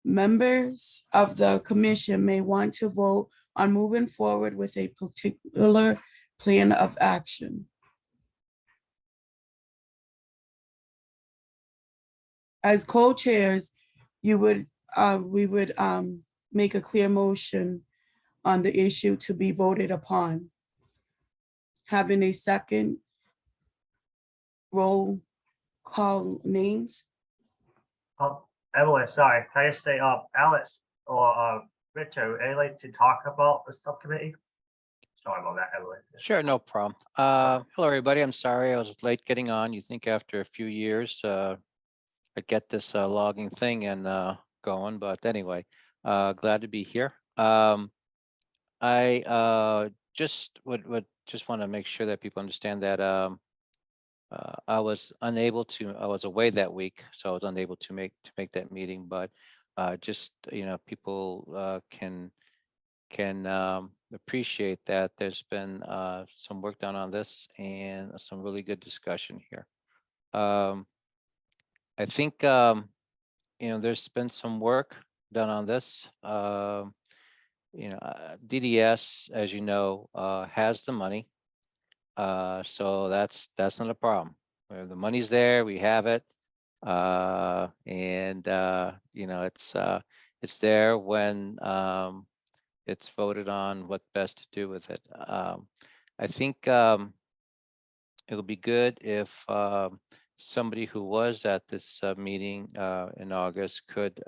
Members of the commission may want to vote on moving forward with a particular plan of action. As co-chairs, we would make a clear motion on the issue to be voted upon. having a second roll call names. Evelyn, sorry, can I just say, Alex or Richard, would like to talk about the subcommittee? Sorry about that, Evelyn. Sure, no problem. Hello, everybody. I'm sorry I was late getting on. You think after a few years, I'd get this logging thing and going, but anyway, glad to be here. I just would just want to make sure that people understand that I was away that week, so I was unable to make that meeting, but just, you know, people can appreciate that there's been some work done on this and some really good discussion here. I think, you know, there's been some work done on this. You know, DDS, as you know, has the money. So that's not a problem. The money's there, we have it. And you know, it's there when it's voted on what best to do with it. I think it'll be good if somebody who was at this meeting in August could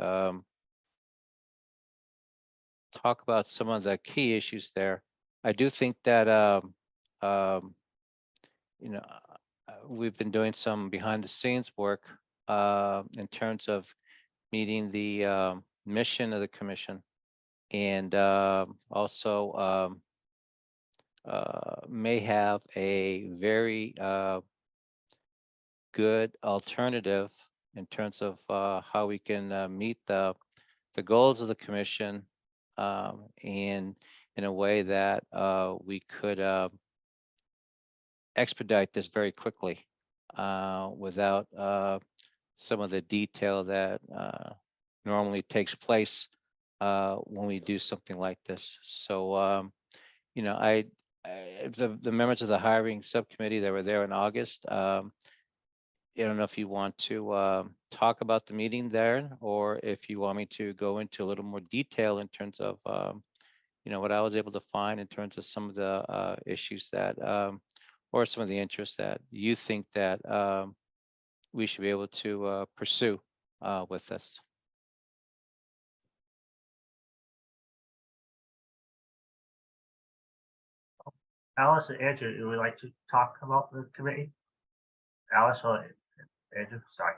talk about some of the key issues there. I do think that you know, we've been doing some behind the scenes work in terms of meeting the mission of the commission, and also may have a very good alternative in terms of how we can meet the goals of the commission and in a way that we could expedite this very quickly without some of the detail that normally takes place when we do something like this. So, you know, the members of the hiring subcommittee that were there in August, I don't know if you want to talk about the meeting there, or if you want me to go into a little more detail in terms of, you know, what I was able to find in terms of some of the issues that, or some of the interests that you think that we should be able to pursue with this. Alice and Andrew, you would like to talk about the committee? Alice or Andrew, sorry.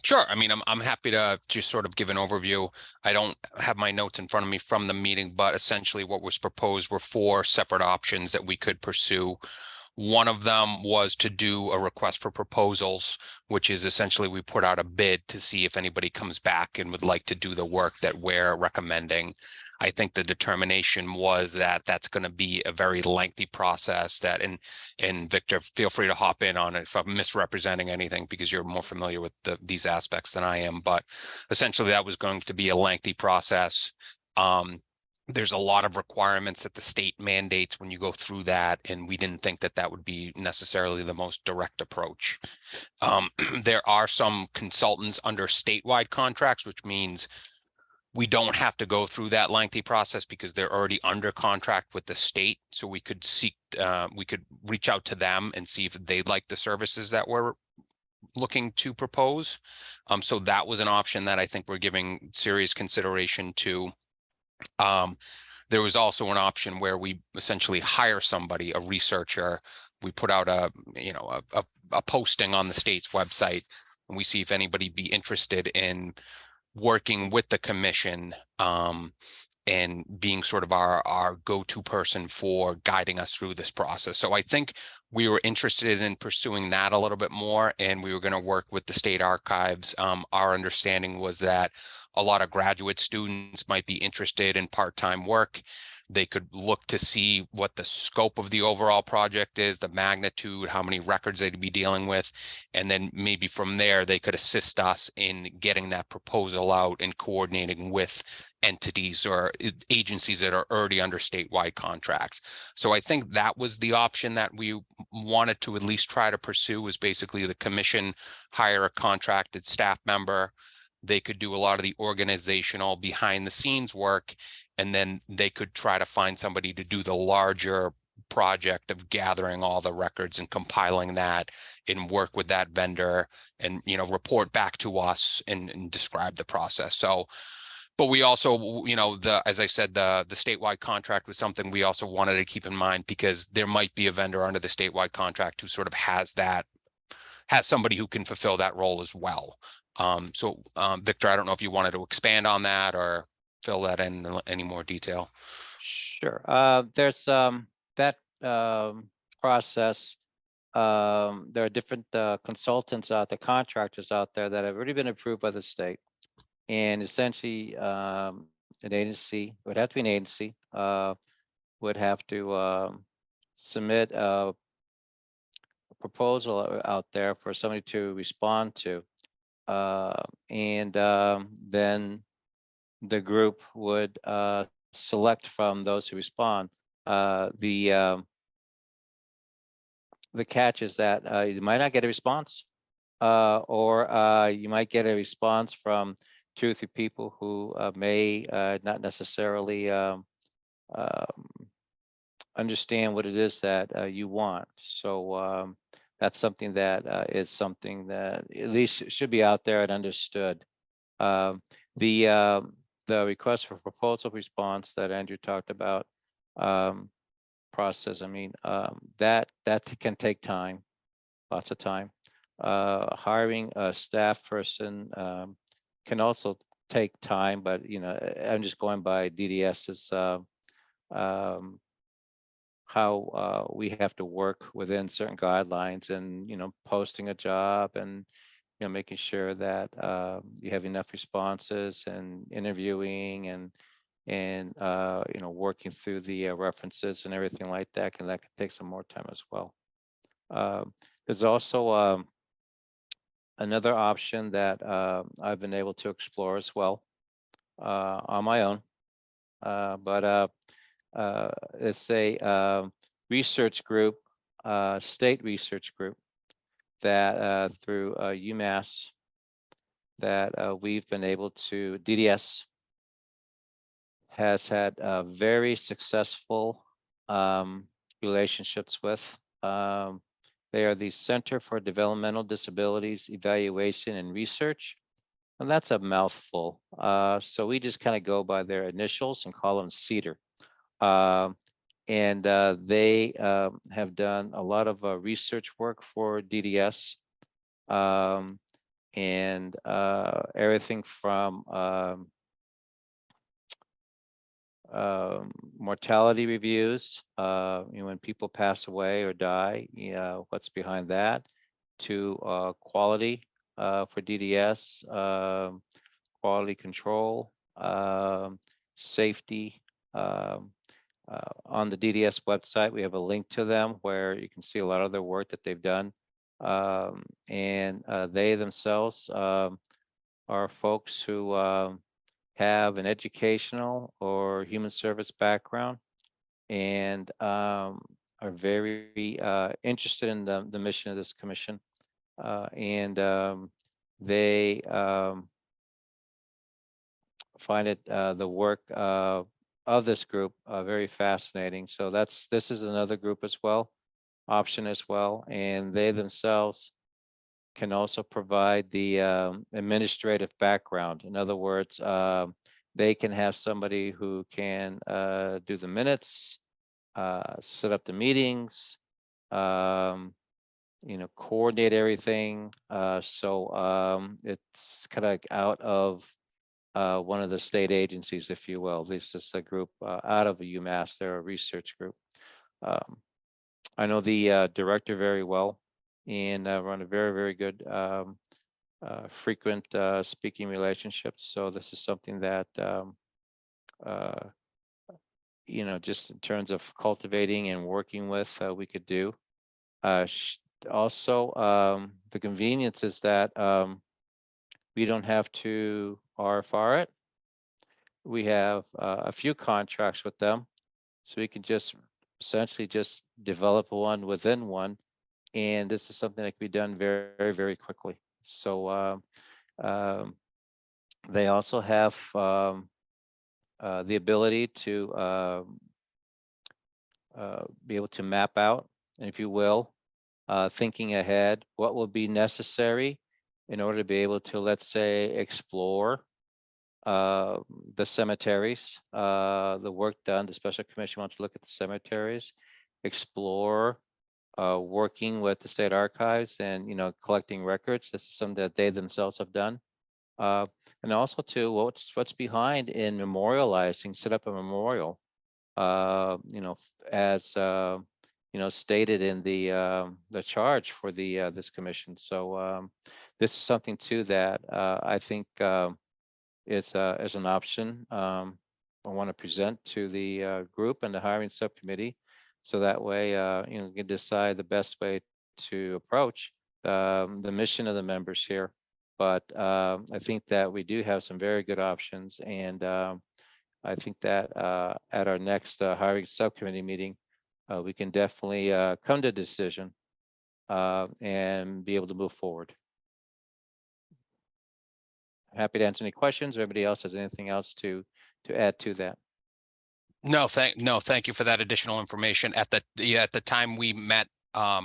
Sure. I mean, I'm happy to just sort of give an overview. I don't have my notes in front of me from the meeting, but essentially what was proposed were 4 separate options that we could pursue. One of them was to do a request for proposals, which is essentially we put out a bid to see if anybody comes back and would like to do the work that we're recommending. I think the determination was that that's going to be a very lengthy process that, and Victor, feel free to hop in on it if I'm misrepresenting anything because you're more familiar with these aspects than I am, but essentially that was going to be a lengthy process. There's a lot of requirements that the state mandates when you go through that, and we didn't think that that would be necessarily the most direct approach. There are some consultants under statewide contracts, which means we don't have to go through that lengthy process because they're already under contract with the state. So we could we could reach out to them and see if they'd like the services that we're looking to propose. So that was an option that I think we're giving serious consideration to. There was also an option where we essentially hire somebody, a researcher. We put out a posting on the state's website, and we see if anybody be interested in working with the commission and being sort of our go-to person for guiding us through this process. So I think we were interested in pursuing that a little bit more, and we were going to work with the state archives. Our understanding was that a lot of graduate students might be interested in part-time work. They could look to see what the scope of the overall project is, the magnitude, how many records they'd be dealing with, and then maybe from there they could assist us in getting that proposal out and coordinating with entities or agencies that are already under statewide contracts. So I think that was the option that we wanted to at least try to pursue, was basically the commission hire a contracted staff member. they could do a lot of the organizational behind the scenes work, and then they could try to find somebody to do the larger project of gathering all the records and compiling that and work with that vendor and, you know, report back to us and describe the process. So, but we also, you know, as I said, the statewide contract was something we also wanted to keep in mind, because there might be a vendor under the statewide contract who sort of has somebody who can fulfill that role as well. Victor, I don't know if you wanted to expand on that or fill that in any more detail. Sure. There's that process. There are different consultants out there, contractors out there that have already been approved by the state. And essentially, an agency, would have to be an agency, would have to submit a proposal out there for somebody to respond to. Then the group would select from those who respond. The catch is that you might not get a response, or you might get a response from 2 or 3 people who may not necessarily understand what it is that you want. So that's something that is something that at least should be out there and understood. The request for proposal response that Andrew talked about, process, I mean, that can take time, lots of time. Hiring a staff person can also take time, but you know, I'm just going by DDS's how we have to work within certain guidelines, and you know, posting a job and you know, making sure that you have enough responses and interviewing and you know, working through the references and everything like that, and that can take some more time as well. There's also another option that I've been able to explore as well on my own, but it's a research group, state research group that through UMass that we've been able to, DDS has had very successful relationships with. They are the Center for Developmental Disabilities Evaluation and Research, and that's a mouthful. So we just kind of go by their initials and call them CEDAR. They have done a lot of research work for DDS, and everything from mortality reviews, you know, when people pass away or die, you know, what's behind that, to quality for DDS, quality control, safety. On the DDS website, we have a link to them where you can see a lot of their work that they've done. They themselves are folks who have an educational or human service background, and are very interested in the mission of this commission. They find it the work of this group very fascinating. So this is another group as well, option as well, and they themselves can also provide the administrative background. In other words, they can have somebody who can do the minutes, set up the meetings, you know, coordinate everything. So it's kind of like out of one of the state agencies, if you will. This is a group out of UMass. They're a research group. I know the director very well, and run a very, very good frequent speaking relationships. So this is something that, you know, just in terms of cultivating and working with, we could do. Also, the convenience is that we don't have to RFR it. We have a few contracts with them, so we can just essentially just develop one within one. And this is something that can be done very, very, very quickly. So They also have the ability to be able to map out, if you will, thinking ahead, what will be necessary in order to be able to, let's say, explore the cemeteries, the work done. The special commission wants to look at the cemeteries, explore working with the state archives and, collecting records. This is something that they themselves have done. And also too, what's behind in memorializing, set up a memorial, as stated in the charge for this commission. So this is something too that I think is an option I want to present to the group and the hiring subcommittee, so that way we can decide the best way to approach the mission of the members here. But I think that we do have some very good options, and I think that at our next hiring subcommittee meeting, we can definitely come to a decision and be able to move forward. Happy to answer any questions, or anybody else has anything else to add to that. No, thank you for that additional information. At the time we met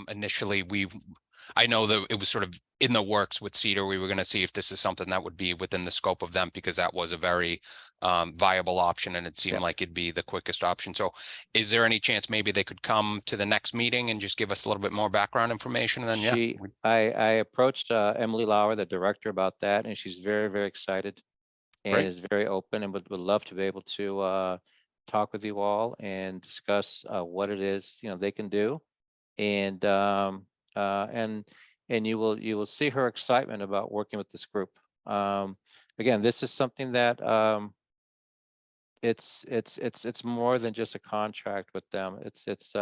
initially, I know that it was sort of in the works with Cedar. We were going to see if this is something that would be within the scope of them, because that was a very viable option, and it seemed like it'd be the quickest option. So is there any chance maybe they could come to the next meeting and just give us a little bit more background information? And then I approached Emily Lauer, the director, about that, and she's very, very excited and Great. is very open, and would love to be able to talk with you all and discuss what it is they can do. And you will see her excitement about working with this group. Again, this is something that it's more than just a contract with them. It's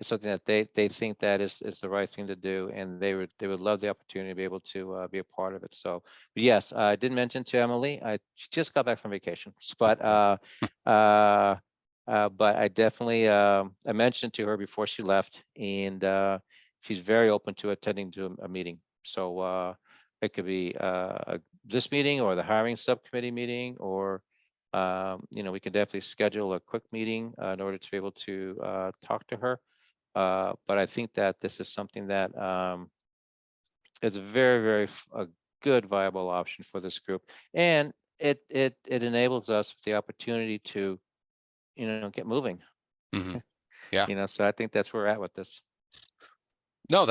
something that they think that is the right thing to do, and they would love the opportunity to be able to be a part of it. So yes, I did mention to Emily, she just got back from vacation, but I definitely I mentioned to her before she left, and she's very open to attending to a meeting. So it could be this meeting or the hiring subcommittee meeting, or we can definitely schedule a quick meeting in order to be able to talk to her. But I think that this is something that is a very, very a good viable option for this group, and it enables us with the opportunity to get moving. Mhm. Yeah. So I think that's where we're at with this. No,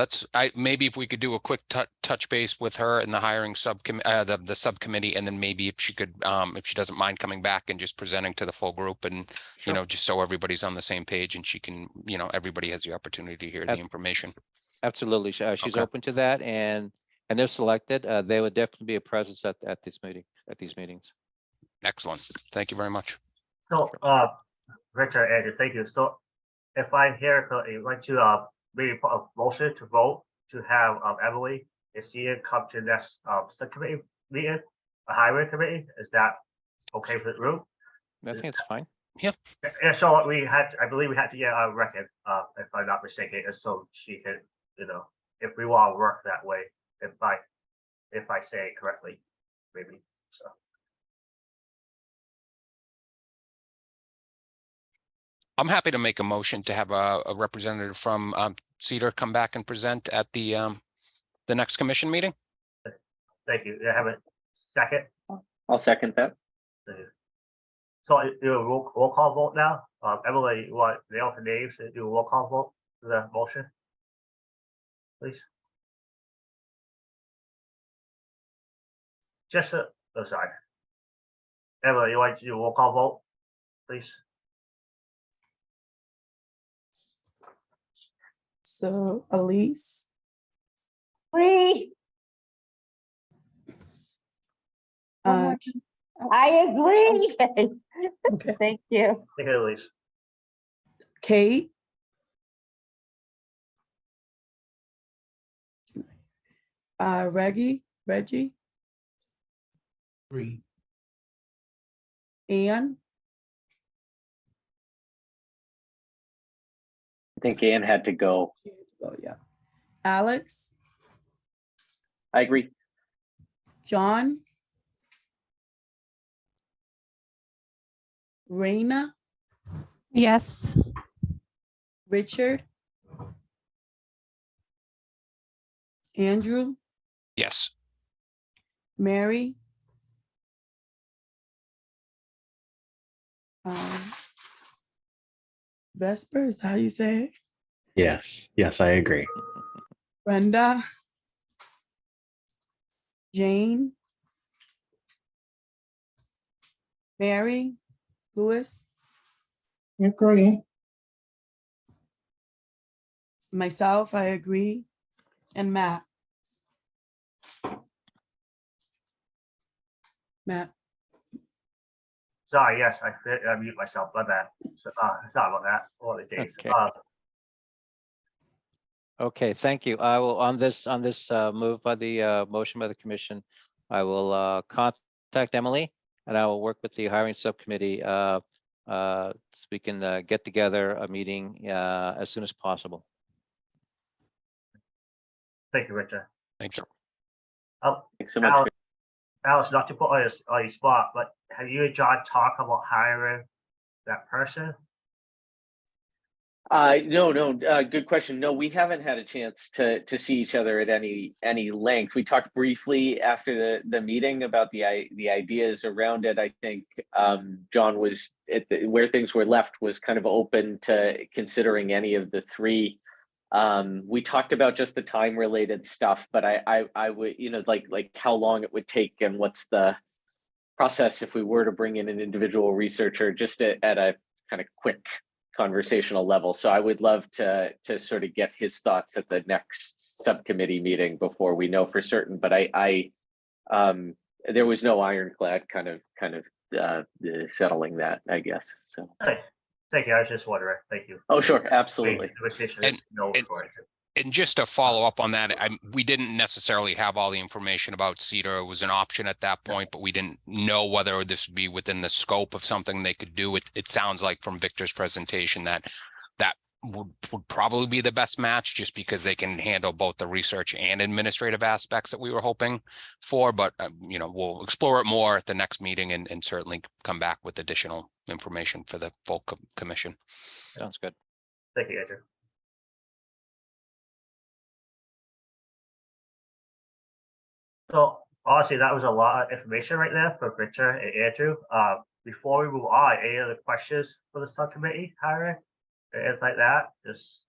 maybe if we could do a quick touch base with her in the hiring subcommittee, the subcommittee, and then maybe if she could, if she doesn't mind coming back and just presenting to the full group, and just so everybody's on the same page, and she can, everybody has the opportunity to hear the information. Absolutely, she's Okay. open to that, and if selected, they would definitely be a presence at these meetings. Excellent. Thank you very much. So, Richard, Andrew, thank you. So if I'm here, I'd like to maybe put a motion to vote to have Emily and Cedar come to next subcommittee meeting, a highway committee. Is that okay for the group? I think it's fine. Yeah. Yeah, so I believe we had to get a record, if I'm not mistaken, and so she can, if we want to work that way, if I say it correctly, maybe, so. I'm happy to make a motion to have a representative from Cedar come back and present at the next commission meeting. Thank you. Do I have a second? I'll second that. So do a roll call vote now. Emily, you want the alternate names to do a roll call vote for the motion? Please. Sorry. Emily, you want to do a roll call vote, please? So Elise, Agree. I agree. okay, Thank you. Take it, Elise. Kate, Reggie, Agree. Ann, I think Ann had to go. oh yeah, Alex, I agree. John, Raina, Yes. Richard, Andrew, Yes. Mary, Vesper, is that how you say it? Yes, yes, I agree. Brenda, Jane, Mary, Louis, Agree. myself, I agree, and Matt. Matt, Sorry, yes, I mute myself, my bad. So, sorry about that, all the days. Okay. Okay, thank you. I will, on this move by the motion by the commission, I will contact Emily and I will work with the hiring subcommittee so we can get together a meeting as soon as possible. Thank you, Richard. Thank you. Thanks so much. Alice, not to put on your spot, but have you and John talked about hiring that person? No, good question. No, we haven't had a chance to see each other at any length. We talked briefly after the meeting about the ideas around it. I think John was where things were left was kind of open to considering any of the three. We talked about just the time related stuff, but I would, like how long it would take and what's the process if we were to bring in an individual researcher just at a kind of quick conversational level. So I would love to sort of get his thoughts at the next subcommittee meeting before we know for certain. But there was no ironclad kind of settling that, I guess. So Hey, thank you. I was just wondering. Thank you. oh sure, absolutely. And just to follow up on that, we didn't necessarily have all the information about Cedar. It was an option at that point, but we didn't know whether this would be within the scope of something they could do. It sounds like from Victor's presentation that would probably be the best match, just because they can handle both the research and administrative aspects that we were hoping for. But we'll explore it more at the next meeting and certainly come back with additional information for the full commission. Sounds good. Thank you, Andrew. So honestly, that was a lot of information right there for Richard and Andrew. Before we move on, any other questions for the subcommittee, Harry? Anything like that? Just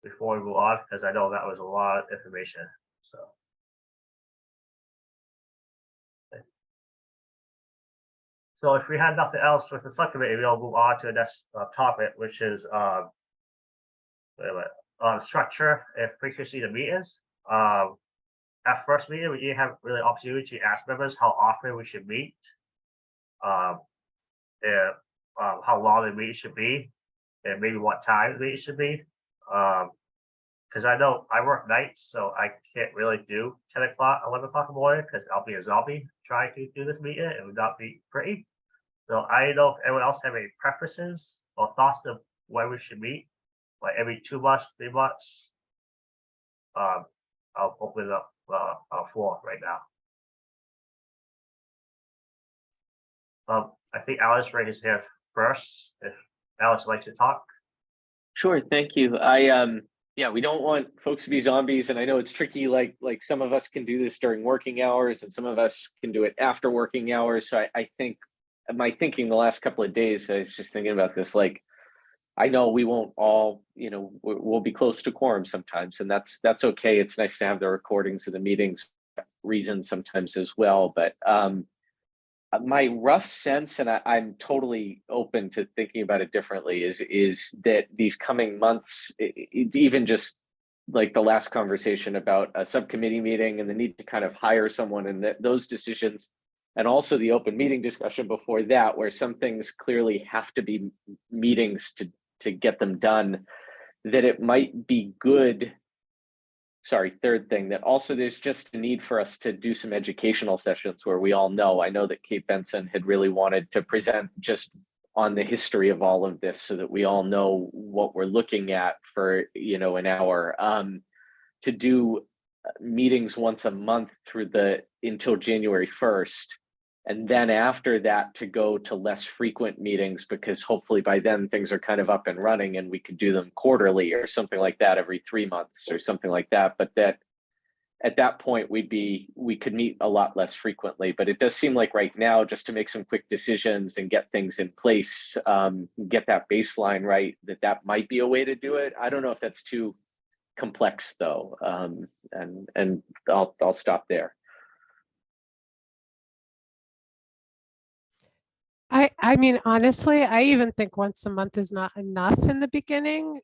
before we move on, because I know that was a lot of information. So. Okay. So if we had nothing else with the subcommittee, we'll move on to the next topic, which is structure and frequency of meetings. At first meeting, we didn't have really opportunity to ask members how often we should meet, and how long the meeting should be, and maybe what time the meeting should be. Because I know I work nights, so I can't really do 10 o'clock, 11 o'clock in the morning, because I'll be a zombie trying to do this meeting. It would not be pretty. So I don't know if anyone else have any preferences or thoughts of when we should meet, like every 2 months, 3 months. I'll open it up floor right now. I think Alice raised his hand first. If Alice would like to talk. Sure, thank you. Yeah, we don't want folks to be zombies, and I know it's tricky. Like some of us can do this during working hours, and some of us can do it after working hours. So I think my thinking the last couple of days, I was just thinking about this. Like, I know we won't all, we'll be close to quorum sometimes, and that's okay. It's nice to have the recordings of the meetings, reasons sometimes as well. But my rough sense, and I'm totally open to thinking about it differently, is that these coming months, even just like the last conversation about a subcommittee meeting and the need to kind of hire someone, and those decisions, and also the open meeting discussion before that, where some things clearly have to be meetings to get them done, that it might be good. Sorry, third thing, that also there's just a need for us to do some educational sessions where we all know, I know that Kate Benson had really wanted to present just on the history of all of this so that we all know what we're looking at for, an hour. To do meetings once a month until January 1st, And then after that to go to less frequent meetings, because hopefully by then things are kind of up and running and we could do them quarterly or something like that, every 3 months or something like that. But that at that point we could meet a lot less frequently. But it does seem like right now, just to make some quick decisions and get things in place, get that baseline right, that might be a way to do it. I don't know if that's too complex though. And I'll stop there. I mean, honestly, I even think once a month is not enough in the beginning,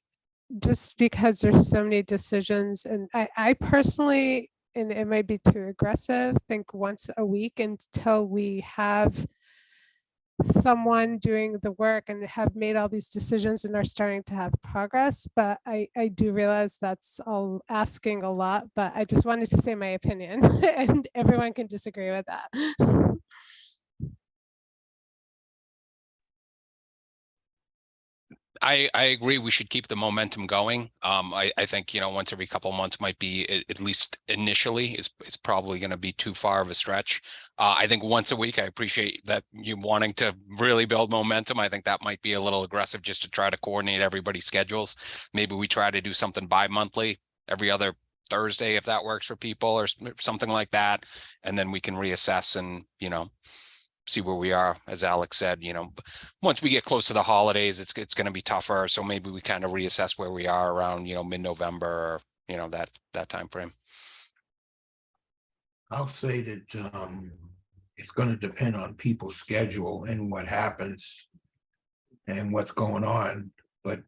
just because there's so many decisions. And I personally, and it might be too aggressive, think once a week until we have someone doing the work and have made all these decisions and are starting to have progress. But I do realize that's all asking a lot, but I just wanted to say my opinion and everyone can disagree with that. I agree. We should keep the momentum going. I think, once every couple of months might be, at least initially, is probably going to be too far of a stretch. I think once a week, I appreciate that you wanting to really build momentum. I think that might be a little aggressive just to try to coordinate everybody's schedules. Maybe we try to do something bi-monthly, every other Thursday, if that works for people, or something like that. And then we can reassess and, see where we are. As Alex said, once we get close to the holidays, it's going to be tougher. So maybe we kind of reassess where we are around, mid-November, or, that time frame. I'll say that it's going to depend on people's schedule and what happens and what's going on. But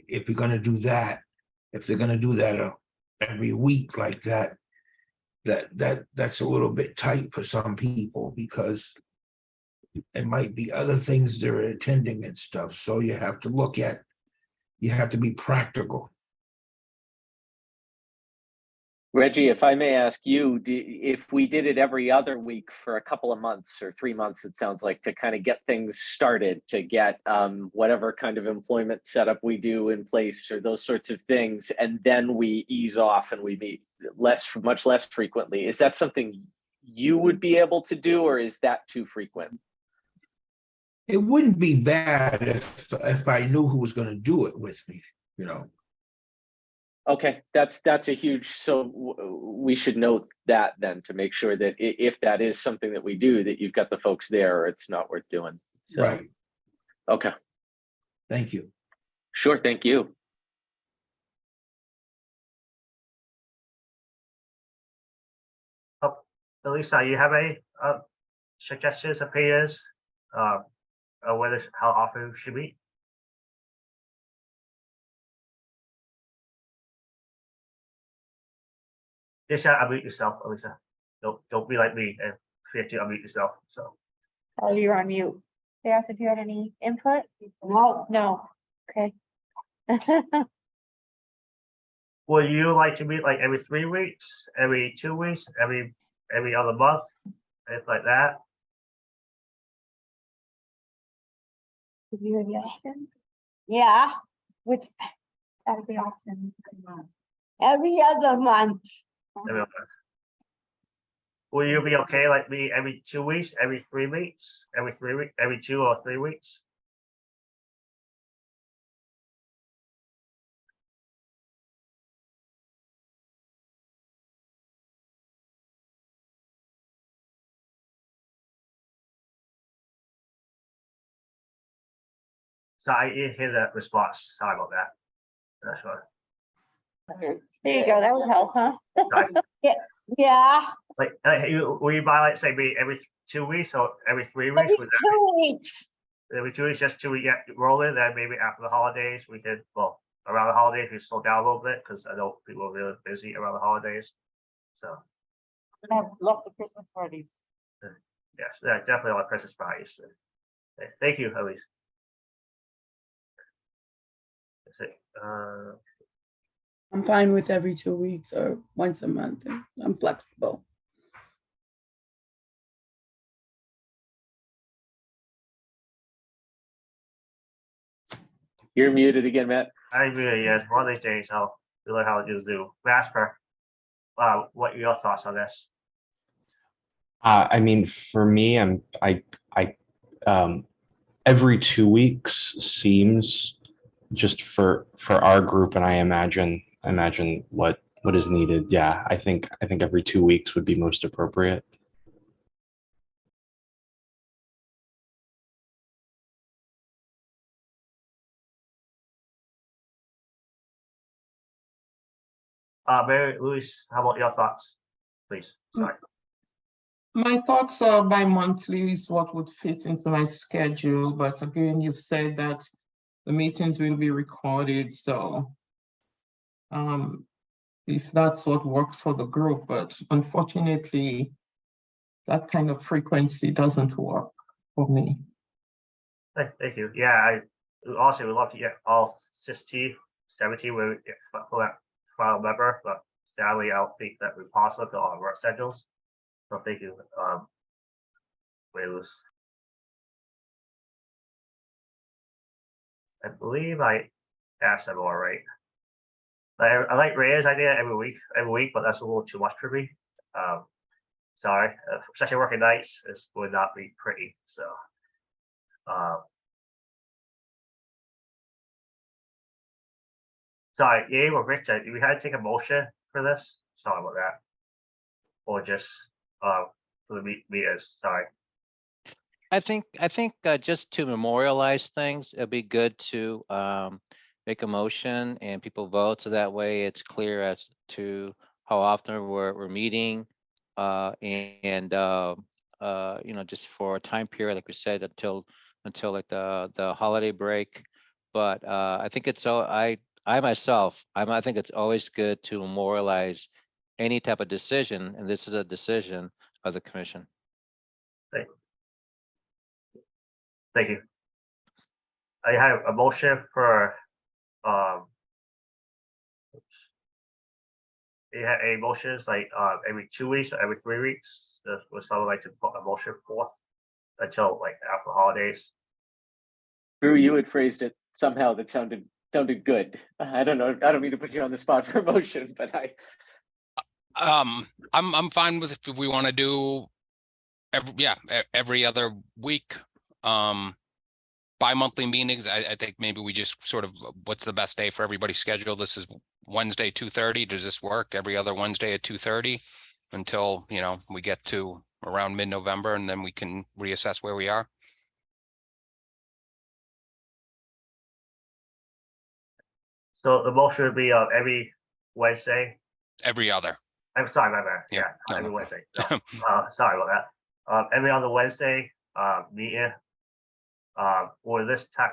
if you're going to do that, if they're going to do that every week like that, that's a little bit tight for some people, because there might be other things they're attending and stuff. So you have to be practical. Reggie, if I may ask you, if we did it every other week for a couple of months or 3 months, it sounds like, to kind of get things started, to get whatever kind of employment setup we do in place or those sorts of things, and then we ease off and we meet much less frequently. Is that something you would be able to do, or is that too frequent? It wouldn't be bad if I knew who was going to do it with me, Okay, that's a huge, so we should note that then, to make sure that if that is something that we do, that you've got the folks there, or it's not worth doing. So, Right. Okay. Thank you. Sure, thank you. Elisa, you have any suggestions, opinions, whether how often we should meet? Just unmute yourself, Elisa. Don't be like me and forget to unmute yourself. So. Oh, you're on mute. They asked if you had any input? No. Okay. Would you like to meet like every 3 weeks, every 2 weeks, every other month, anything like that? Did you hear the option? Yeah. Which, that would be option. Every other month. Every other month. Will you be okay like me every 2 weeks, every 3 weeks, every 3 weeks, every 2 or 3 weeks? So I didn't hear that response. Sorry about that. That's right. There you go. That would help, huh? Sorry. Yeah. Like, will you buy like say me every 2 weeks or every 3 weeks? Every Was that 2 weeks. every 2 weeks, just 2 weeks rolling? Then maybe after the holidays, we could, well, around the holidays, we slow down a little bit because I know people are really busy around the holidays. So. Have lots of Christmas parties. Yes, definitely a lot of Christmas parties. Okay, thank you, Elise. Let's see. I'm fine with every 2 weeks or once a month. I'm flexible. You're muted again, Matt. I really, yes, one of these days I'll learn how to do Zoom. Jasper, what are your thoughts on this? I mean, for me, every 2 weeks seems just for our group, and I imagine what is needed. Yeah, I think every 2 weeks would be most appropriate. Mary Louise, how about your thoughts? Please, sorry. My thoughts are bi-monthly is what would fit into my schedule, but again, you've said that the meetings will be recorded, so if that's what works for the group, but unfortunately, that kind of frequency doesn't work for me. Thank you. Yeah, I also would love to get all 16, 17 for that final member, but sadly, I don't think that would be possible to all work schedules. So thank you, Louise. I believe I asked them all right. I like Ray's idea every week, but that's a little too much for me. Sorry, especially working nights, this would not be pretty. So, sorry, Gabe or Richard, do we have to take a motion for this? Sorry about that, or just for the meters. Sorry. I think just to memorialize things, it'd be good to make a motion and people vote, so that way it's clear as to how often we're meeting, and you know, just for a time period, like we said, until like the holiday break. But I think it's so I think it's always good to memorialize any type of decision, and this is a decision of the commission. Thank you. I have a motion for you have a motions like every 2 weeks or every 3 weeks. Was someone like to put a motion forth until like after holidays? Drew, you had phrased it somehow that sounded good. I don't know. I don't mean to put you on the spot for a motion, but I'm fine with if we want to do every other week. Bi-monthly meetings. I think maybe we just sort of, what's the best day for everybody's schedule? This is Wednesday, 2:30. Does this work? Every other Wednesday at 2:30 until, you know, we get to around mid-November, and then we can reassess where we are. So the motion would be every Wednesday. Every other. I'm sorry, my bad. Yeah, no, every no. Wednesday. No, sorry about that. Every other Wednesday meeting. Will this time?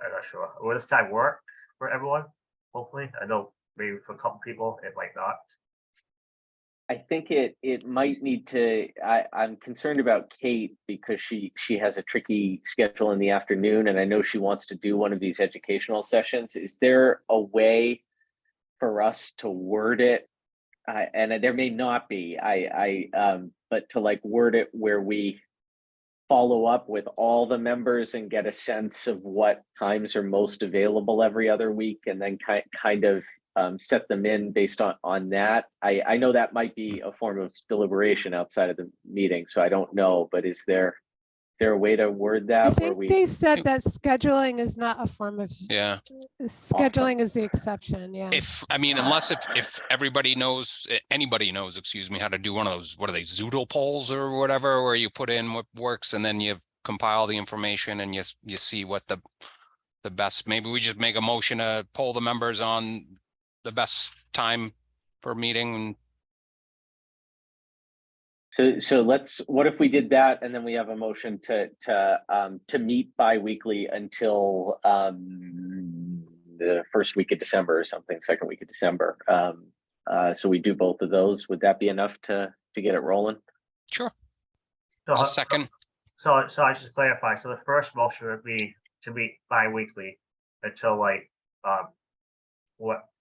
I'm not sure. Will this time work for everyone? Hopefully, I know maybe for a couple people it might not. I think it might need to. I'm concerned about Kate because she has a tricky schedule in the afternoon, and I know she wants to do one of these educational sessions. Is there a way for us to word it? And there may not be. But to like word it where we follow up with all the members and get a sense of what times are most available every other week, and then kind of set them in based on that. I know that might be a form of deliberation outside of the meeting, so I don't know, but is there a way to word that I where think they said that scheduling is not a form of, Yeah. scheduling is the exception, yeah. Unless if everybody knows, anybody knows, excuse me, how to do one of those, what are they, Zoodle polls or whatever, where you put in what works and then you compile the information and you see what the best, maybe we just make a motion to poll the members on the best time for a meeting. So what if we did that and then we have a motion to meet bi-weekly until the first week of December or something, second week of December. So we do both of those. Would that be enough to get it rolling? Sure. So I'll second. So I should clarify. So the first motion would be to meet bi-weekly until like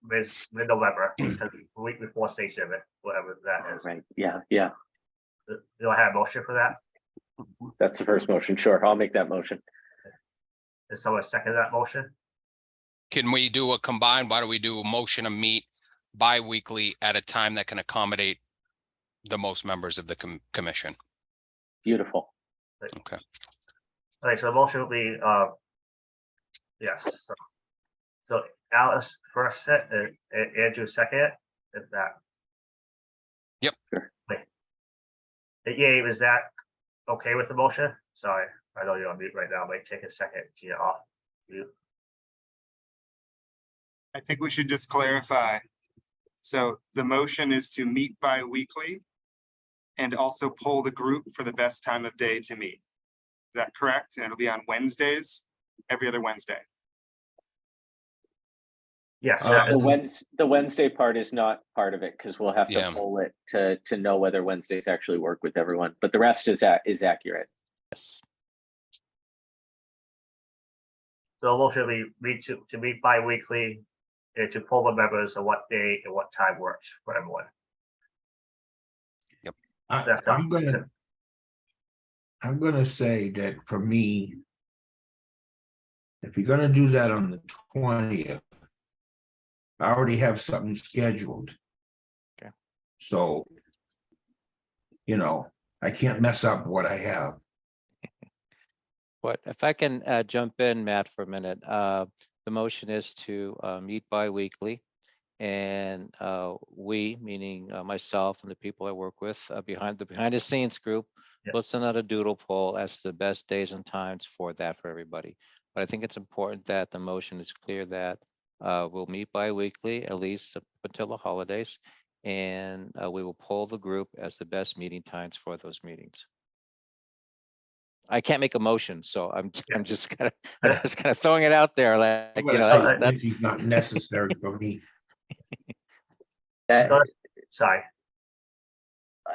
mid-November, the week before state summit, whatever that is. Right. Yeah. Do I have a motion for that? That's the first motion. Sure, I'll make that motion. Is someone second that motion? Can we do a combined? Why don't we do a motion to meet bi-weekly at a time that can accommodate the most members of the commission? Beautiful. Okay. All right, so the motion will be, yes. So Alice first set, Andrew second, it, is that? Yep. Sure. Wait. Gabe, is that okay with the motion? Sorry, I know you're on mute right now, might take a second to get off mute. I think we should just clarify. So the motion is to meet bi-weekly and also poll the group for the best time of day to meet. Is that correct? And it'll be on Wednesdays, every other Wednesday. Yes. The Wednesday part is not part of it because we'll have to Yeah. poll it to know whether Wednesdays actually work with everyone, but the rest is accurate. Yes. So the motion will be to meet bi-weekly and to poll the members of what day and what time works for everyone. That's I'm gonna say that for me, if you're gonna do that on the 20th, I already have something scheduled. Okay. So, you know, I can't mess up what I have. But if I can jump in, Matt, for a minute, the motion is to meet bi-weekly. And we, meaning myself and the people I work with behind the scenes group, Yeah. will send out a doodle poll as the best days and times for that for everybody. But I think it's important that the motion is clear that we'll meet bi-weekly, at least up until the holidays. And we will poll the group as the best meeting times for those meetings. I can't make a motion, so I'm just kind of throwing it out there, like, I'm you gonna know, say that, it's not necessary for me. Sorry.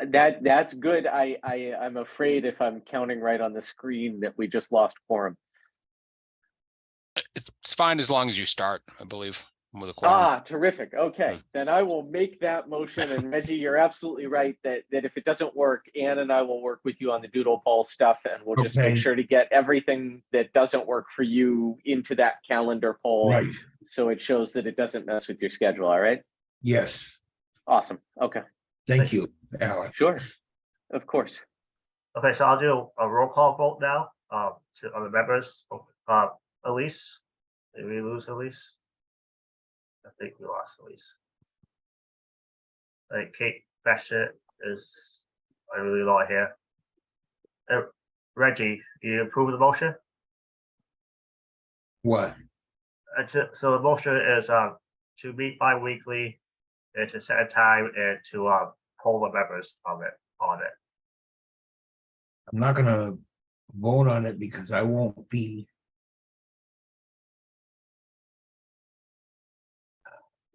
That's good. I'm afraid if I'm counting right on the screen that we just lost quorum. It's fine as long as you start, I believe, with a quorum. Ah, terrific. Okay, then I will make that motion. And Reggie, you're absolutely right that if it doesn't work, Ann and I will work with you on the doodle poll stuff, and we'll just make Okay. sure to get everything that doesn't work for you into that calendar poll, Right, so it shows that it doesn't mess with your schedule. All right. yes, Awesome. Okay. thank you, Alex. Sure. Of course. Okay, so I'll do a roll call vote now, on the members, Elise, did we lose Elise? I think we lost Elise. Kate Bassett is, I really not here. Reggie, you approve of the motion? What? So the motion is, to meet bi-weekly, and to set a time and to, poll the members on it. I'm not gonna vote on it because I won't be.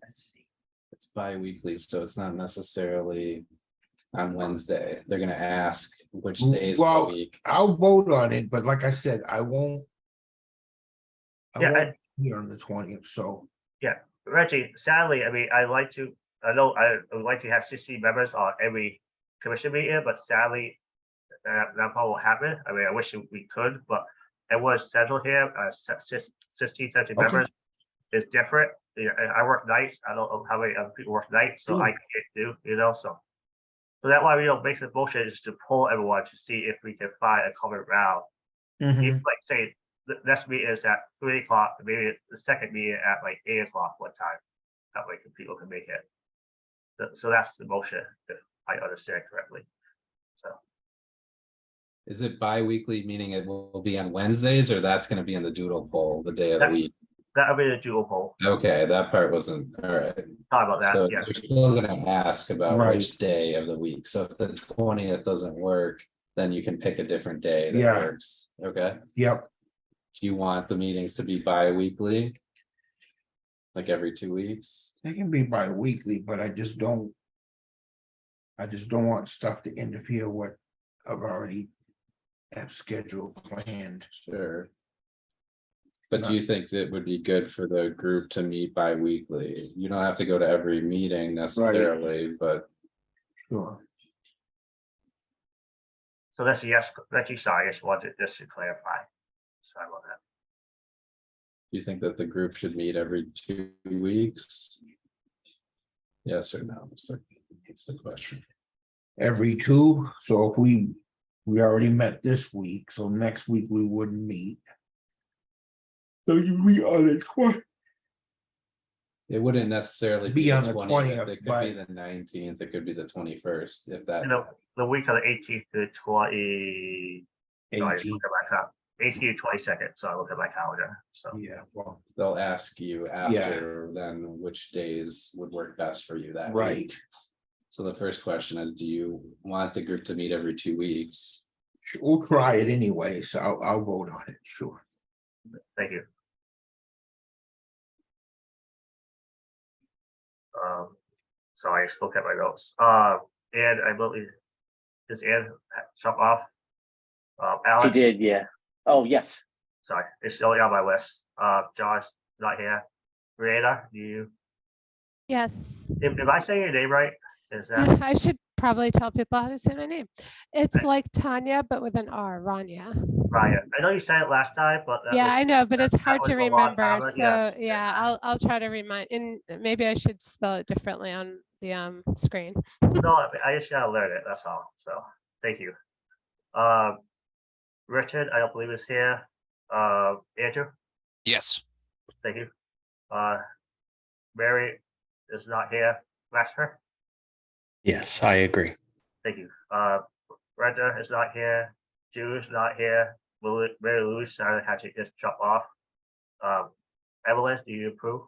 Let's see. It's bi-weekly, so it's not necessarily on Wednesday. They're gonna ask which days of Well, the week. I'll vote on it, but like I said, I won't. Yeah, won't be here on the 20th, so. Reggie, sadly, I mean, I know I would like to have 60 members on every commission meeting, but sadly, that probably won't happen. I mean, I wish we could, but everyone's scheduled here, 16, 17 Okay. members is different. I work nights. I don't know how many other people work nights, so Sure. I can't do, so. So that's why we don't make the motion is to pull everyone to see if we can find a common ground. If, like, say, the next meeting is at 3 o'clock, maybe the second meeting at like 8 o'clock one time. That way people can make it. So that's the motion, if I understand correctly. So, Is it bi-weekly, meaning it will be on Wednesdays, or that's gonna be in the doodle poll, the day of the That- week? that'll be the dual poll. Okay, that part wasn't, all right. Sorry about that, So yeah. they're still gonna ask about Right. which day of the week. So if the 20th doesn't work, then you can pick a different day that Yeah. works. Okay, Yep, do you want the meetings to be bi-weekly? Like every 2 weeks? they can be bi-weekly, but I just don't want stuff to interfere with what I've already have scheduled planned. Sure. But do you think that would be good for the group to meet bi-weekly? You don't have to go to every meeting necessarily, but Sure. So that's a yes, Reggie, sorry, I just wanted just to clarify. Sorry about that. do you think that the group should meet every 2 weeks? Yes or no? That's the question. Every two, so if we We already met this week, so next week we wouldn't meet. So you meet on the 20th. It wouldn't necessarily Be be on the the 20th, 20th, it could but- be the 19th, it could be the 21st, if that. You know, the week of the 18th to 20. Sorry, 18th. look at my calendar. 18th to 22nd, so I look at my calendar, so. Yeah, well, They'll ask you after then which days would work best for you that right. week. So the first question is, do you want the group to meet every 2 weeks? We'll try it anyway, so I'll vote on it, sure. Thank you. Sorry, I just look at my notes. And I believe, does Ann jump off? She Alex? did, yeah. Oh, yes. Sorry, it's still on my list. Josh, not here. Brianna, Yes. if I say your name right, is Yeah, that, I should probably tell people how to say my name. It's like Tanya, but with an R, Rania. Ryan? I know you said it last time, but. that Yeah, was- I know, but it's that hard to was a long remember. time ago, So yes. yeah, I'll try to remind, and maybe I should spell it differently on the screen. No, I just gotta learn it, that's all, so, thank you. Richard, I don't believe is here. Andrew, Yes. thank you. Mary is not here. Lester, Yes, I agree. thank you. Brenda is not here. Jude is not here. Mary Louise, I had to just jump off. Evelyn, do you approve?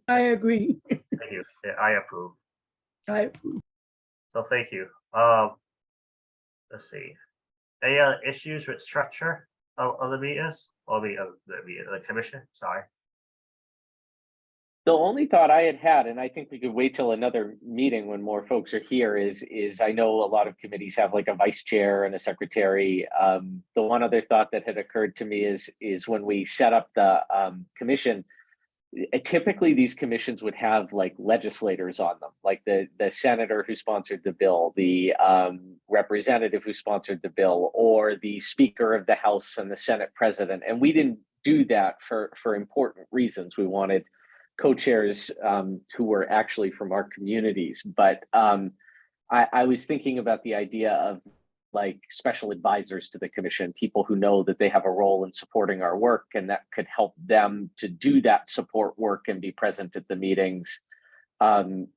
I agree. Thank you. Yeah, I approve. I approve. So thank you. Let's see. Any other issues with structure of the meetings or the commission? Sorry. The only thought I had, and I think we could wait till another meeting when more folks are here, is I know a lot of committees have like a vice chair and a secretary. The one other thought that had occurred to me is when we set up the commission, typically these commissions would have like legislators on them, like the senator who sponsored the bill, the representative who sponsored the bill, or the speaker of the House and the Senate president. And we didn't do that for important reasons. We wanted co-chairs who were actually from our communities. But I was thinking about the idea of like special advisors to the commission, people who know that they have a role in supporting our work and that could help them to do that support work and be present at the meetings. I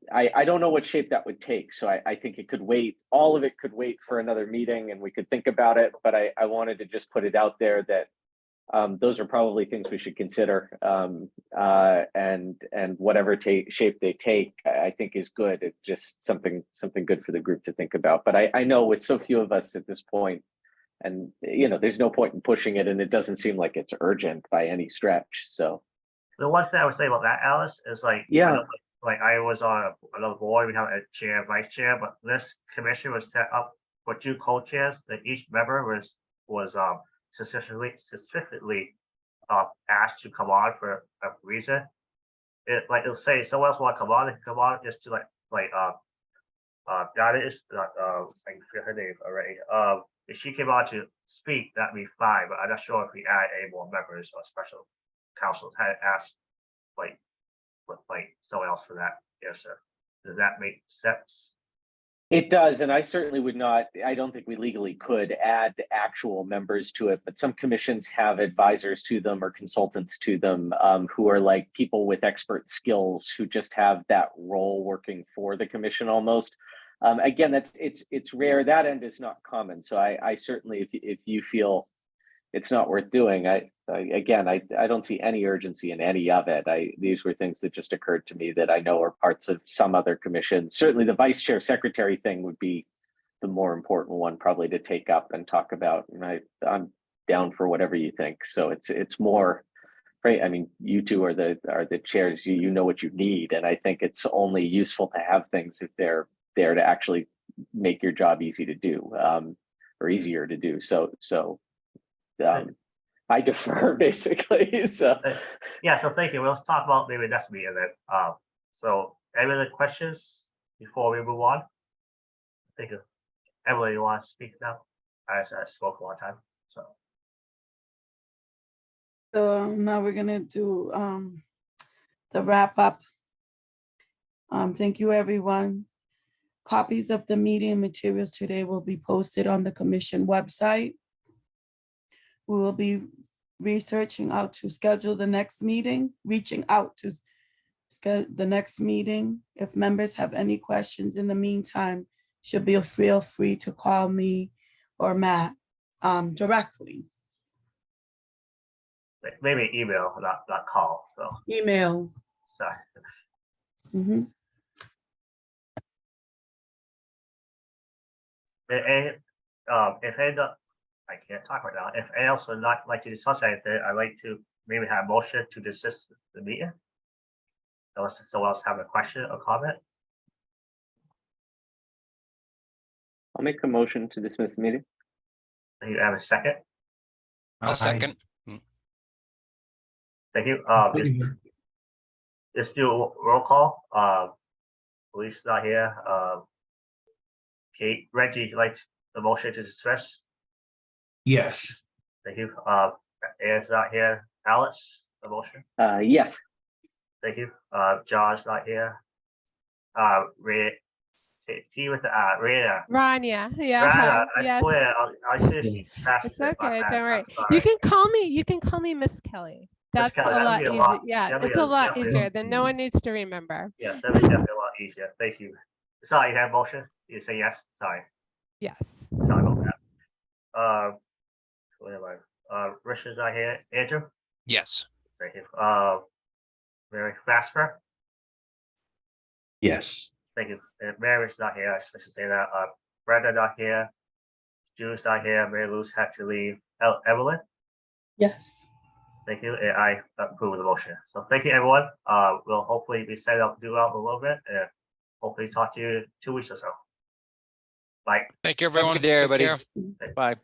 don't know what shape that would take. So I think it could wait, all of it could wait for another meeting and we could think about it. But I wanted to just put it out there that those are probably things we should consider, and whatever shape they take, I think is good. It's just something good for the group to think about. But I know with so few of us at this point, and you know, there's no point in pushing it, and it doesn't seem like it's urgent by any stretch. So The one thing I would say about that, Alice, is like, Yeah. I know, like I was on another board, we have a chair, vice chair, but this commission was set up for 2 co-chairs, that each member was specifically asked to come on for a reason. It'll say someone else want to come on, they can come on just to got it, I forget her name already. If she came on to speak, that'd be fine, but I'm not sure if we add any more members or special counsel had asked someone else for that. Yes, sir. Does that make sense? it does, and I certainly would not, I don't think we legally could add actual members to it, but some commissions have advisors to them or consultants to them who are like people with expert skills who just have that role working for the commission almost. Again, it's rare. That end is not common. So I certainly, if you feel it's not worth doing, I don't see any urgency in any of it. These were things that just occurred to me that I know are parts of some other commission. Certainly the vice chair secretary thing would be the more important one probably to take up and talk about. And I'm down for whatever you think. So it's more, right? I mean, you two are the chairs, you know what you need. And I think it's only useful to have things if they're there to actually make your job easy to do, or easier to do. So I defer basically. So Yeah, so thank you. We'll talk about maybe next meeting then. So any other questions before we move on? Thank you. Emily, you want to speak now? I spoke a long time, so. So now we're gonna do the wrap up. Thank you, everyone. Copies of the meeting materials today will be posted on the commission website. We will be reaching out to schedule the next meeting. The next meeting. If members have any questions in the meantime, feel free to call me or Matt directly. Maybe email, not call, so. Email. Sorry. Mhm. And, if any, I can't talk right now. If anyone else would not like to discuss anything, I'd like to maybe have a motion to desist the meeting. Unless someone else have a question or comment. I'll make a motion to dismiss the meeting. Do you have a second? I'll second. Thank you. Just do a roll call. Police not here. Kate, Reggie, you like the motion to dismiss? Yes. Thank you. Anne's not here. Alex, the motion. Yes. Thank you. John's not here. Ray, T with the Raya. Rania, yeah, Raya, I yes. swear, I should have passed It's it. My okay, bad. don't worry. I'm sorry. You can call me Miss Kelly. Miss That's Kelly, a that'd lot be a easier. lot- Yeah, that'd be it's a lot definitely- easier. Then no one needs to remember. Yes, that'd be definitely a lot easier. Thank you. Sorry, you have a motion? You say yes? Sorry. Yes. Sorry about that. Where am I? Richard's not here. Andrew? Yes. Thank you. Mary Fasper? Yes. Thank you. Mary's not here. I should say that. Brenda not here. June's not here. Mary Lou's had to leave. Evelyn? Yes. Thank you. And I approve the motion. So thank you, everyone. We'll hopefully be set up, do out a little bit, and hopefully talk to you in 2 weeks or so. Bye. Thank you, Have a everyone. good day, Take everybody. care. Bye.